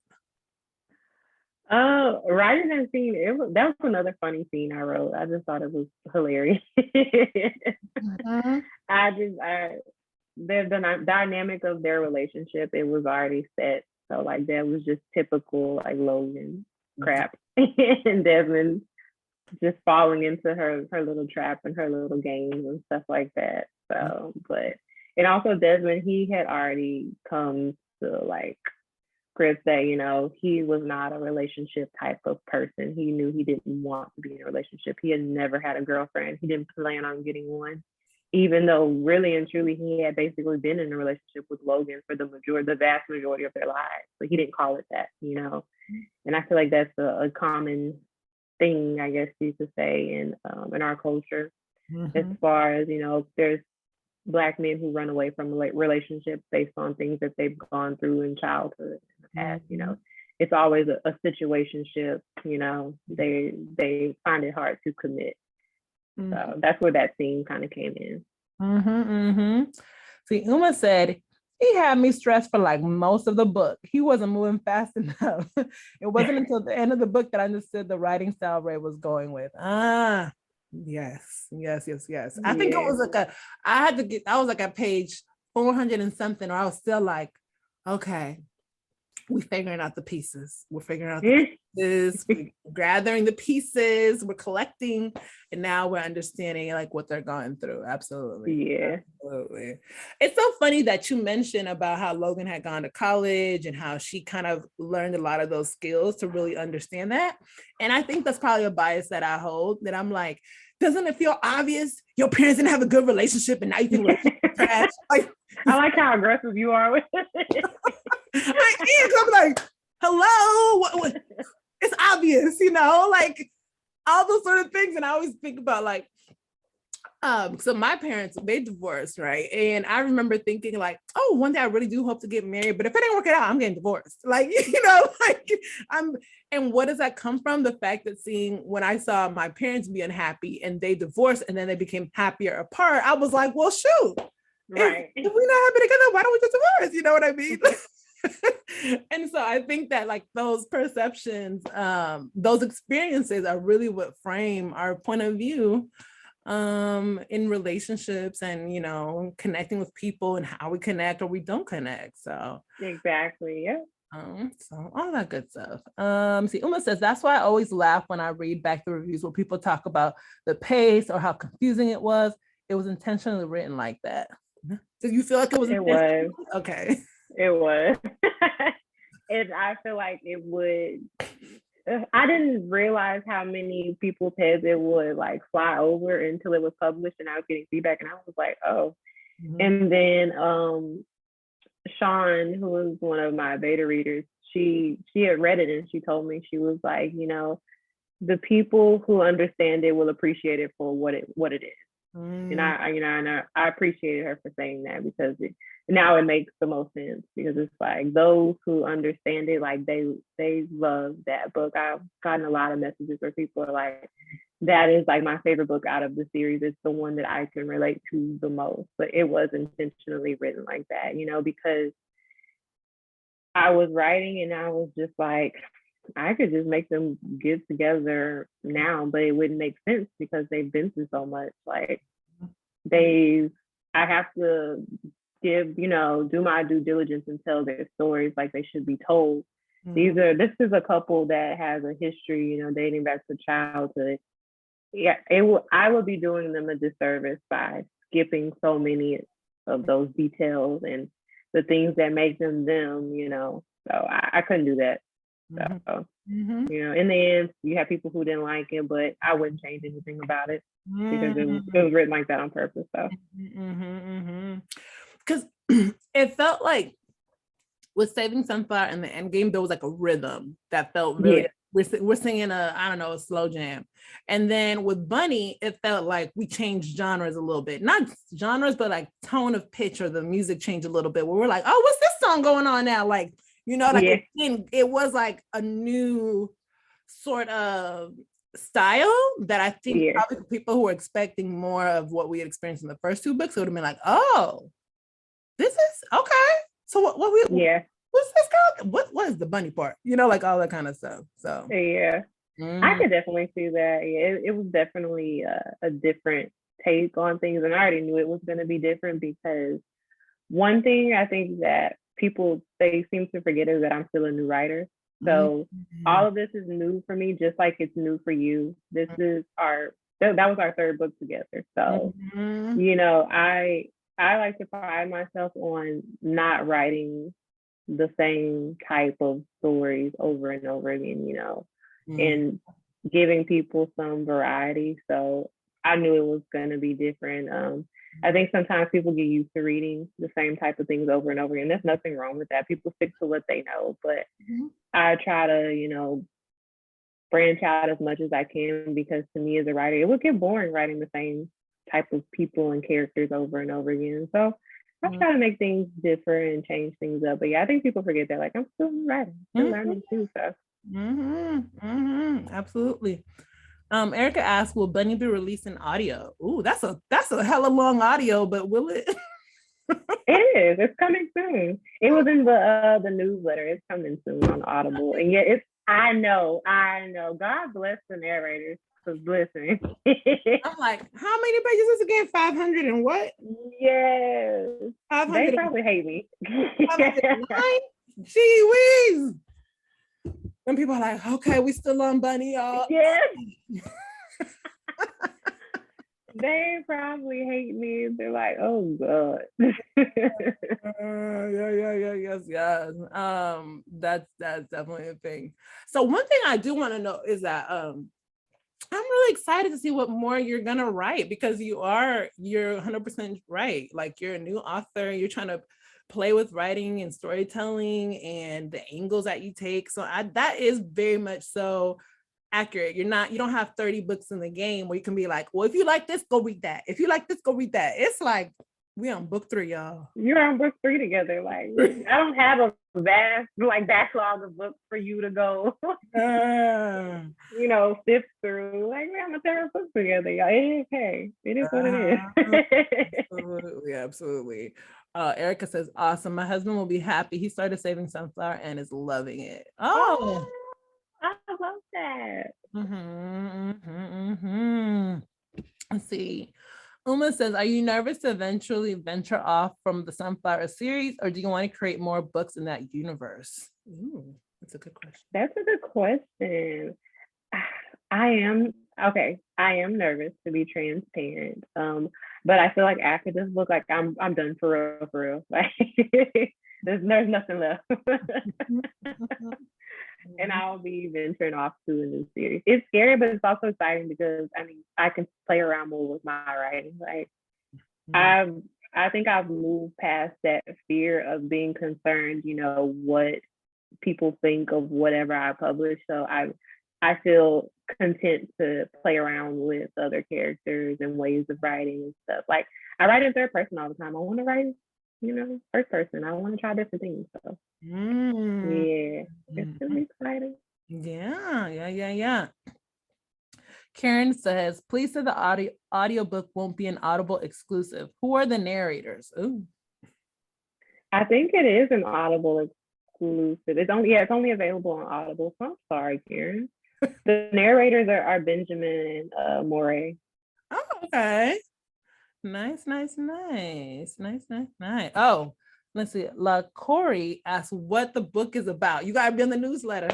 Writing that scene, that was another funny scene I wrote. I just thought it was hilarious. The dynamic of their relationship, it was already set. So like that was just typical like Logan crap. And Desmond just falling into her little trap and her little games and stuff like that. So, but and also Desmond, he had already come to like grips that, he was not a relationship type of person. He knew he didn't want to be in a relationship. He had never had a girlfriend. He didn't plan on getting one. even though really and truly he had basically been in a relationship with Logan for the vast majority of their lives, but he didn't call it that, you know. And I feel like that's a common thing, I guess you could say, in our culture, as far as, you know, there's Black men who run away from relationships based on things that they've gone through in childhood in the past. You know, it's always a situationship. You know, they find it hard to commit. So that's where that theme kind of came in. See, Uma said he had me stressed for like most of the book. He wasn't moving fast enough. It wasn't until the end of the book that I understood the writing style Rae was going with. Yes. I think it was like I was like at page 400 and something, or I was still like, okay, we're figuring out the pieces. We're figuring out the pieces, we're gathering the pieces, we're collecting, and now we're understanding like what they're going through. Absolutely. Absolutely. It's so funny that you mentioned about how Logan had gone to college and how she kind of learned a lot of those skills to really understand that. And I think that's probably a bias that I hold, that I'm like, doesn't it feel obvious your parents didn't have a good relationship and now you think relationship trash? Like, I like how aggressive you are with it. I'm like, hello, what? It's obvious, you know, like all those sort of things. And I always think about like, so my parents, they divorced, right? And I remember thinking like, oh, one day I really do hope to get married, but if it ain't working out, I'm getting divorced. Like, you know, like and what does that come from? The fact that when I saw my parents be unhappy and they divorced and then they became happier apart, I was like, well, shoot, right. if we're not happy together, why don't we just divorce? You know what I mean? And so I think that like those perceptions, those experiences are really what frame our point of view in relationships and, you know, connecting with people and how we connect or we don't connect. So exactly. Yeah. So all that good stuff. See, Uma says, that's why I always laugh when I read back the reviews where people talk about the pace or how confusing it was. It was intentionally written like that. So you feel like it was? It was. Okay. It was. And I feel like it would. I didn't realize how many people's heads it would like fly over until it was published, and I was getting feedback, and I was like, oh. And then Sean, who was one of my beta readers, she had read it and she told me, she was like, you know, the people who understand it will appreciate it for what it is. And I appreciated her for saying that, because now it makes the most sense, because it's like those who understand it, like they love that book. I've gotten a lot of messages where people are like, that is like my favorite book out of the series. It's the one that I can relate to the most. But it was intentionally written like that, you know, because I was writing and I was just like, I could just make them get together now, but it wouldn't make sense because they've been through so much. Like I have to give, you know, do my due diligence and tell their stories like they should be told. This is a couple that has a history, you know, dating back to childhood. Yeah, I would be doing them a disservice by skipping so many of those details and the things that make them, you know. So I couldn't do that. So, you know, in the end, you have people who didn't like it, but I wouldn't change anything about it because it was written like that on purpose. So, because it felt like with Saving Sunflower and the end game, there was like a rhythm that felt really. We're singing a slow jam. And then with Bunny, it felt like we changed genres a little bit. Not genres, but like tone of pitch, or the music changed a little bit, where we're like, oh, what's this song going on now? Like, you know, like it was like a new sort of style that I think probably people who were expecting more of what we had experienced in the first two books would have been like, oh, this is okay. So what what's this girl? What is the bunny part? You know, like all that kind of stuff. So I could definitely see that. It was definitely a different take on things, and I already knew it was going to be different, because one thing I think that people, they seem to forget, is that I'm still a new writer. So all of this is new for me, just like it's new for you. This is that was our third book together. So you know, I like to pride myself on not writing the same type of stories over and over again, you know, and giving people some variety. So I knew it was going to be different. I think sometimes people get used to reading the same type of things over and over again. There's nothing wrong with that. People stick to what they know, but I try to, branch out as much as I can, because to me as a writer, it would get boring writing the same type of people and characters over and over again. So I try to make things different and change things up. But yeah, I think people forget that. Like, I'm still writing, still learning too. So. Absolutely. Erica asked, "Will Bunny be released in audio?" Ooh, that's a hella long audio, but will it? It is. It's coming soon. It was in the newsletter. It's coming soon on Audible, and yeah, it's. I know. God bless the narrators. Cause listen, I'm like, how many pages is it again? 500 and what? Yes, 500. They probably hate me. 509? Gee whiz. And people are like, okay, we still on Bunny, y'all. Yes. They probably hate me. They're like, oh God. Yes. That's definitely a thing. So one thing I do want to know is that I'm really excited to see what more you're gonna write, because you're 100% right. Like, you're a new author, you're trying to play with writing and storytelling and the angles that you take. So that is very much so accurate. You don't have 30 books in the game where you can be like, well, if you like this, go read that. If you like this, go read that. It's like, we on book 3, y'all. You're on book 3 together. Like, I don't have a vast backlog of books for you to go, sift through. Like, we're on a third book together, y'all. It's okay. It is what it is. Absolutely. Erica says, awesome. My husband will be happy. He started saving sunflower and is loving it. Oh, I love that. Let's see. Uma says, are you nervous to eventually venture off from the Sunflower series, or do you want to create more books in that universe? Ooh, that's a good question. That's a good question. I am nervous, to be transparent. But I feel like after this book, like I'm done for real. Like there's nothing left. And I'll be venturing off to a new series. It's scary, but it's also exciting because I can play around more with my writing. Like I think I've moved past that fear of being concerned, what people think of whatever I publish. So I feel content to play around with other characters and ways of writing and stuff. Like, I write in third person all the time. I want to write, first person. I want to try different things. So yeah, it's really exciting. Yeah. Karen says, please say the audiobook won't be an Audible exclusive. Who are the narrators? Ooh. I think it is an Audible exclusive. It's only available on Audible. So I'm sorry, Karen. The narrators are Benjamin and Moray. Oh, okay. Nice. Oh, let's see. La Corey asked what the book is about. You gotta be on the newsletter.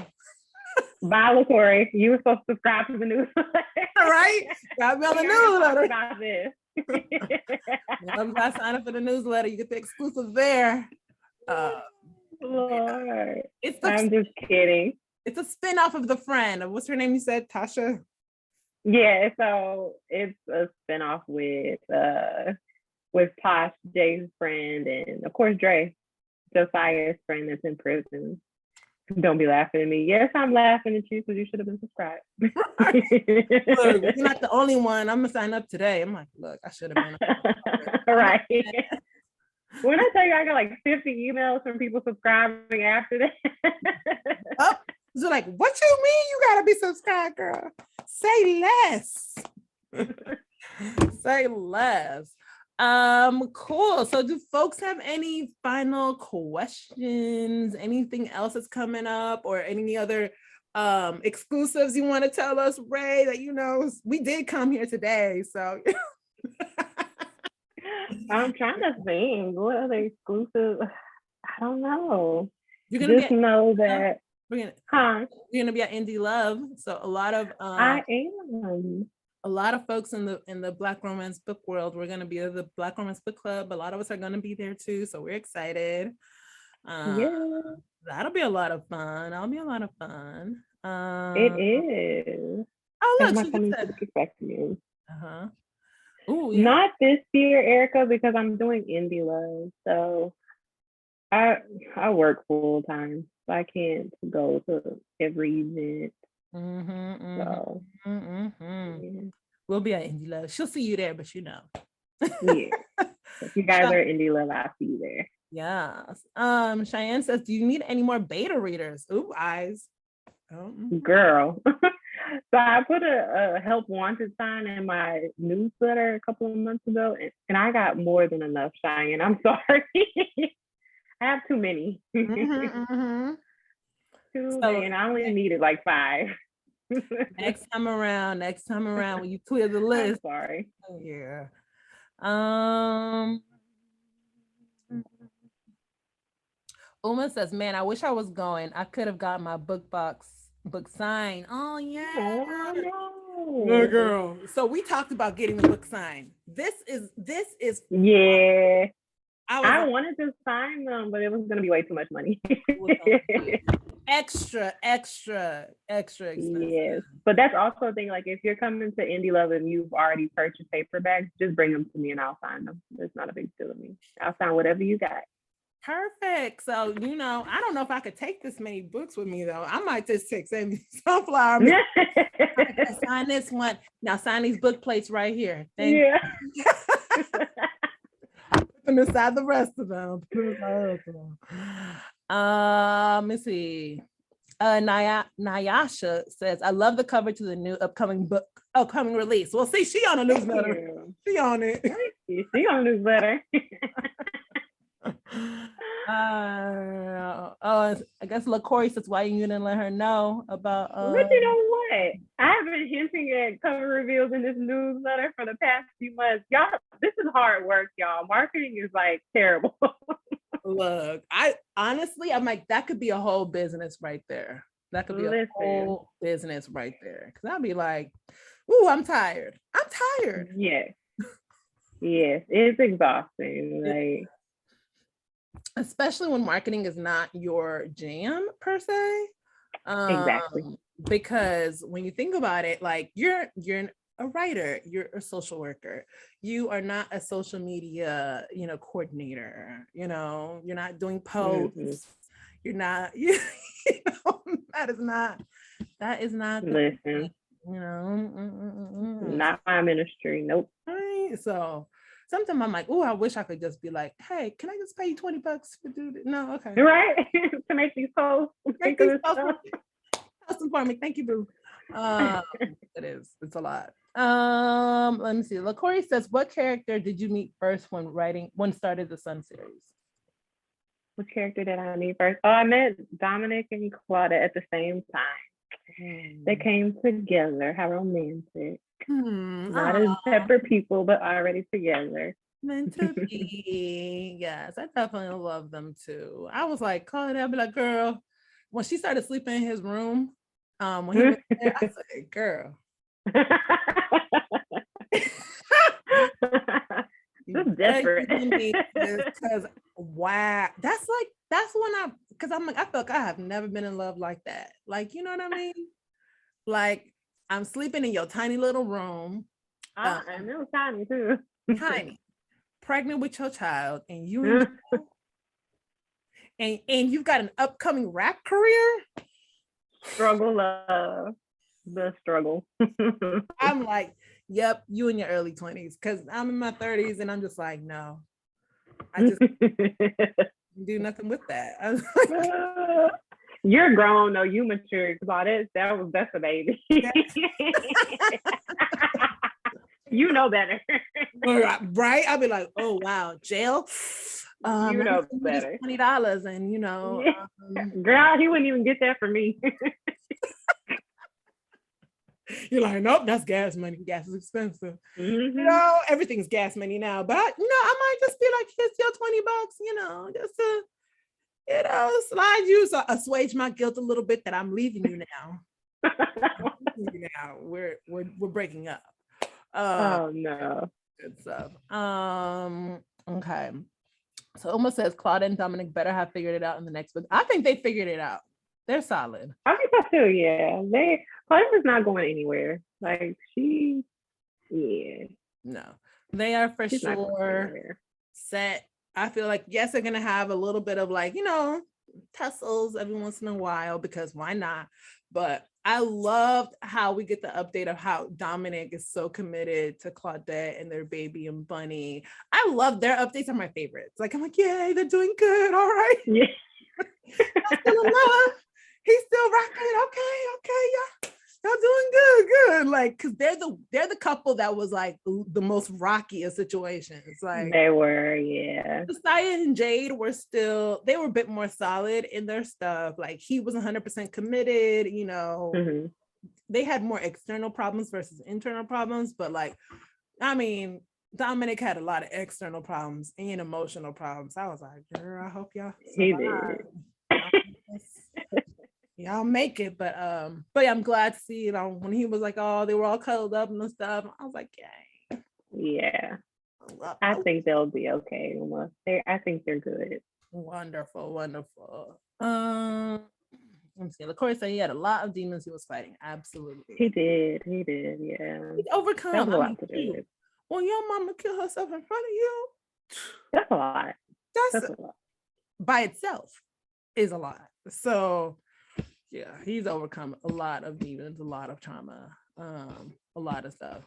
Bye, La Corey. You were supposed to subscribe to the newsletter. All right. Gotta be on the newsletter. About this. You gotta sign up for the newsletter. You get the exclusive there. Lord. I'm just kidding. It's a spin-off of The Friend. What's her name you said? Tasha? Yeah, so it's a spinoff with Tosh, Jay's friend, and of course Dre, Josiah's friend that's in prison. Don't be laughing at me. Yes, I'm laughing at you because you should have been subscribed. Look, you're not the only one. I'm gonna sign up today. I'm like, look, I should have been. Right. When I tell you I got like 50 emails from people subscribing after that. Oh, so like, what you mean you gotta be subscribed, girl? Say less. Say less. Cool. So do folks have any final questions? Anything else that's coming up, or any other exclusives you want to tell us, Rae, that we did come here today, so I'm trying to think. What are the exclusives? I don't know. You're gonna just know that you're gonna be at Indie Love. So a lot of I am. A lot of folks in the Black romance book world, we're gonna be at the Black Romance Book Club. A lot of us are gonna be there too, so we're excited. That'll be a lot of fun. That'll be a lot of fun. It is. Oh, look, my coming to the kickback to you. Oh, yeah. Not this year, Erica, because I'm doing indie love. So I work full time, so I can't go to every event. So yeah. We'll be at Indie Love. She'll see you there, but you know. Yeah. If you guys are indie love, I'll see you there. Yes. Cheyenne says, do you need any more beta readers? Ooh, eyes. Oh. Girl. So I put a help wanted sign in my newsletter a couple of months ago, and I got more than enough, Cheyenne. I'm sorry. I have too many. Too many, and I only needed like 5. next time around, when you clear the list. I'm sorry. Yeah. Uma says, man, I wish I was going. I could have got my book signed. Oh yeah. Oh, no. Good girl. So we talked about getting the book signed. This is yeah. I like, wanted to sign them, but it was gonna be way too much money. extra expensive. Yes, but that's also a thing. Like if you're coming to Indie Love and you've already purchased paperbacks, just bring them to me and I'll sign them. It's not a big deal to me. I'll sign whatever you got. Perfect. So I don't know if I could take this many books with me though. I might just take sunflower. Sign this one. Now sign these book plates right here. Thank you. Put them inside the rest of them. Let me see. Nyasha says, I love the cover to the new upcoming release. Well, see, she on a newsletter. She on it. She on a newsletter. I guess LaCory says, why you didn't let her know about But you know what? I've been hinting at cover reveals in this newsletter for the past few months. Y'all, this is hard work, y'all. Marketing is like terrible. Look, I'm like, that could be a whole business right there. That could be a whole business right there. Cause I'll be like, ooh, I'm tired. Yes. Yes, it's exhausting. Like, especially when marketing is not your jam per se. Exactly. Because when you think about it, like you're a writer, you're a social worker, you are not a social media, coordinator, you're not doing posts, you're not, that is not listen, not my ministry. Nope. Right? So sometimes I'm like, oh, I wish I could just be like, hey, can I just pay you $20 to do this? No, okay. Right. To make these posts. Post for me. Thank you, boo. It's a lot. Let me see. LaCory says, what character did you meet first when started the Sun series? What character did I meet first? Oh, I met Dominic and Claudia at the same time. They came together. How romantic. Not as separate people, but already together. Meant to be. Yes, I definitely love them too. I was like, calling, I'd be like, girl, when she started sleeping in his room, when he was there, I said, girl. Just desperate. Because wow, that's when because I'm like, I feel like I have never been in love like that. Like, you know what I mean? Like, I'm sleeping in your tiny little room. And it was tiny too. Tiny, pregnant with your child, and you and you've got an upcoming rap career. Struggle love. The struggle. I'm like, yep, you in your early 20s, because I'm in my 30s and I'm just like, no, I just do nothing with that. I was like, you're grown though, you matured, because that's a baby. You know better. Right? I'll be like, oh wow, jail. You know better. $20 and girl, he wouldn't even get that for me. You're like, nope, that's gas money. Gas is expensive. Everything's gas money now. But I might just be like, here's your $20, just to, slide you, so assuage my guilt a little bit that I'm leaving you now. We're breaking up. Oh no. Good stuff. Okay. So Uma says Claudia and Dominic better have figured it out in the next book. I think they figured it out. They're solid. I think so too, yeah. Claudia's not going anywhere. Like No. They are for She's not going sure anywhere. set. I feel like, yes, they're gonna have a little bit of like, you know, tussles every once in a while, because why not? But I loved how we get the update of how Dominic is so committed to Claudette and their baby and Bunny. I love their updates, are my favorites. Like, I'm like, yay, they're doing good. All right. Yeah. I'm still in love. He's still rocking. Okay, yeah. Y'all doing good. Like, cause they're the couple that was like the most rocky of situations. Like, They were, yeah. Josiah and Jade were they were a bit more solid in their stuff. Like, he was 100% committed, you know. Mm-hmm. They had more external problems versus internal problems, but like, I mean, Dominic had a lot of external problems and emotional problems. I was like, girl, I hope y'all survive. Y'all make it. But yeah, I'm glad to see, you know, when he was like, oh, they were all cuddled up and stuff. I was like, yay. Yeah. I think they'll be okay. I think they're good. Wonderful. Let me see. LaCoy said he had a lot of demons he was fighting. Absolutely. He did, yeah. He's overcome. That was a lot to do with. Well, your mama killed herself in front of you. That's a lot. That's a lot. By itself is a lot. So yeah, he's overcome a lot of demons, a lot of trauma, a lot of stuff.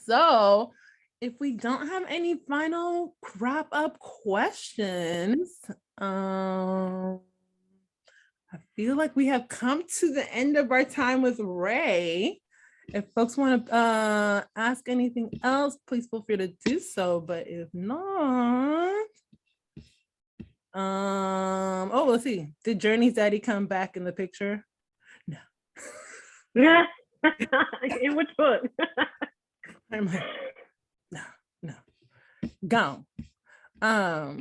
So if we don't have any final wrap up questions, I feel like we have come to the end of our time with Rae. If folks want to ask anything else, please feel free to do so. But if not, let's see. Did Journey's daddy come back in the picture? No. In which book? I'm like, no. Gone. But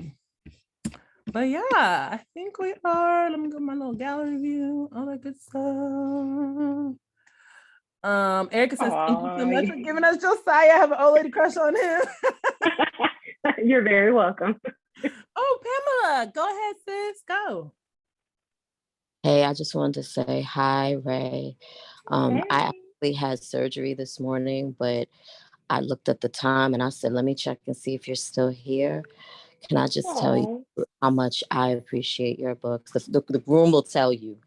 yeah, I think we are. Let me go to my little gallery view, all that good stuff. Erica says, thank you so much for giving us Josiah. I have an old lady crush on him. You're very welcome. Oh, Pamela, go ahead, sis. Go. Hey, I just wanted to say hi, Rae. Hey. I actually had surgery this morning, but I looked at the time and I said, let me check and see if you're still here. Can I just tell you how much I appreciate your books? The room will tell you.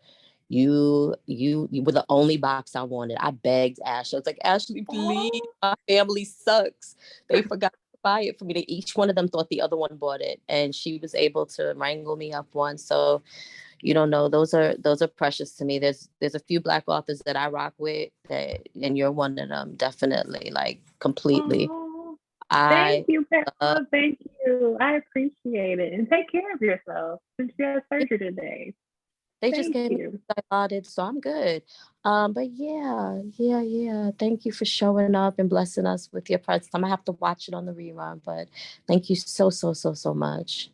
You were the only box I wanted. I begged Ashley. I was like, Ashley, please, my family sucks. They forgot to buy it for me. Each one of them thought the other one bought it, and she was able to wrangle me up one. So, you don't know, those are precious to me. There's a few Black authors that I rock with, and you're one of them, definitely, like completely. Thank you, Pamela. Thank you. I appreciate it. And take care of yourself since you had surgery today. They just gave me dilated, so I'm good. But yeah. Thank you for showing up and blessing us with your presence. I'm gonna have to watch it on the rerun, but thank you so much.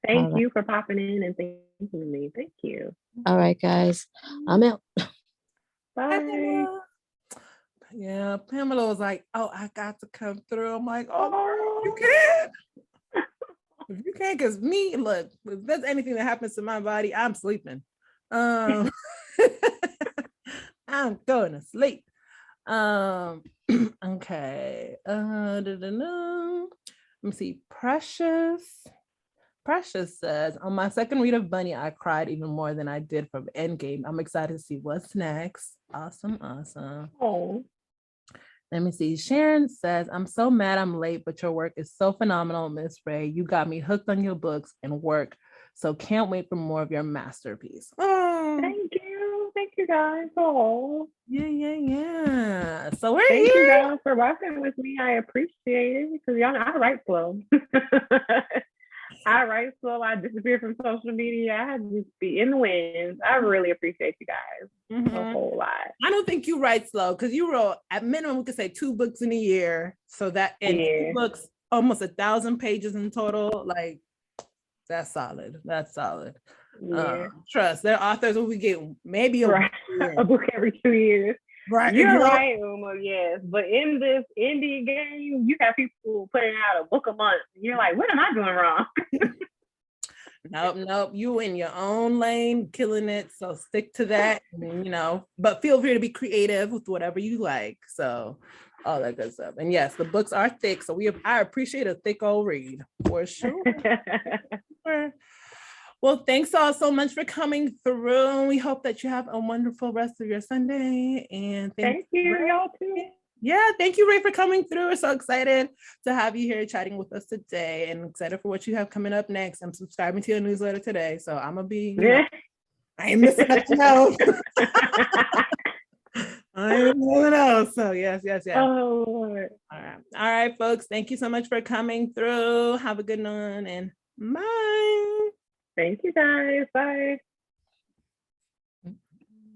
Thank you for popping in and thanking me. Thank you. All right, guys. I'm out. Bye. Yeah, Pamela was like, oh, I got to come through. I'm like, oh, you can. If you can't, because me, look, if there's anything that happens to my body, I'm sleeping. I'm going to sleep. Okay. Let me see. Precious says, on my second read of Bunny, I cried even more than I did from Endgame. I'm excited to see what's next. Awesome. Oh. Let me see. Sharon says, I'm so mad I'm late, but your work is so phenomenal, Miss Rae. You got me hooked on your books and work. So can't wait for more of your masterpiece. Oh. Thank you guys. Oh. Yeah. So we're Thank here. you guys for rocking with me. I appreciate it because y'all know I write slow. I disappear from social media. I just be in the winds. I really appreciate you guys a whole lot. I don't think you write slow because you wrote, at minimum, we could say 2 books in a year. So that, and 2 books, almost 1,000 pages in total. Like, that's solid. Yeah. Trust, there are authors who we get maybe a book every 2 years. Right. You're right, Uma, yes. But in this indie game, you have people putting out a book a month. You're like, what am I doing wrong? Nope. You in your own lane, killing it. So stick to that, but feel free to be creative with whatever you like. So all that good stuff. And yes, the books are thick, so I appreciate a thick old read for sure. Well, thanks all so much for coming through. We hope that you have a wonderful rest of your Sunday. And thank you, y'all too. Yeah, thank you, Rae, for coming through. We're so excited to have you here chatting with us today, and excited for what you have coming up next. I'm subscribing to your newsletter today, so I'm gonna be. I ain't missing nothing else. I ain't missing else. So yes. Oh Lord. All right, folks. Thank you so much for coming through. Have a good one, and bye. Thank you, guys. Bye.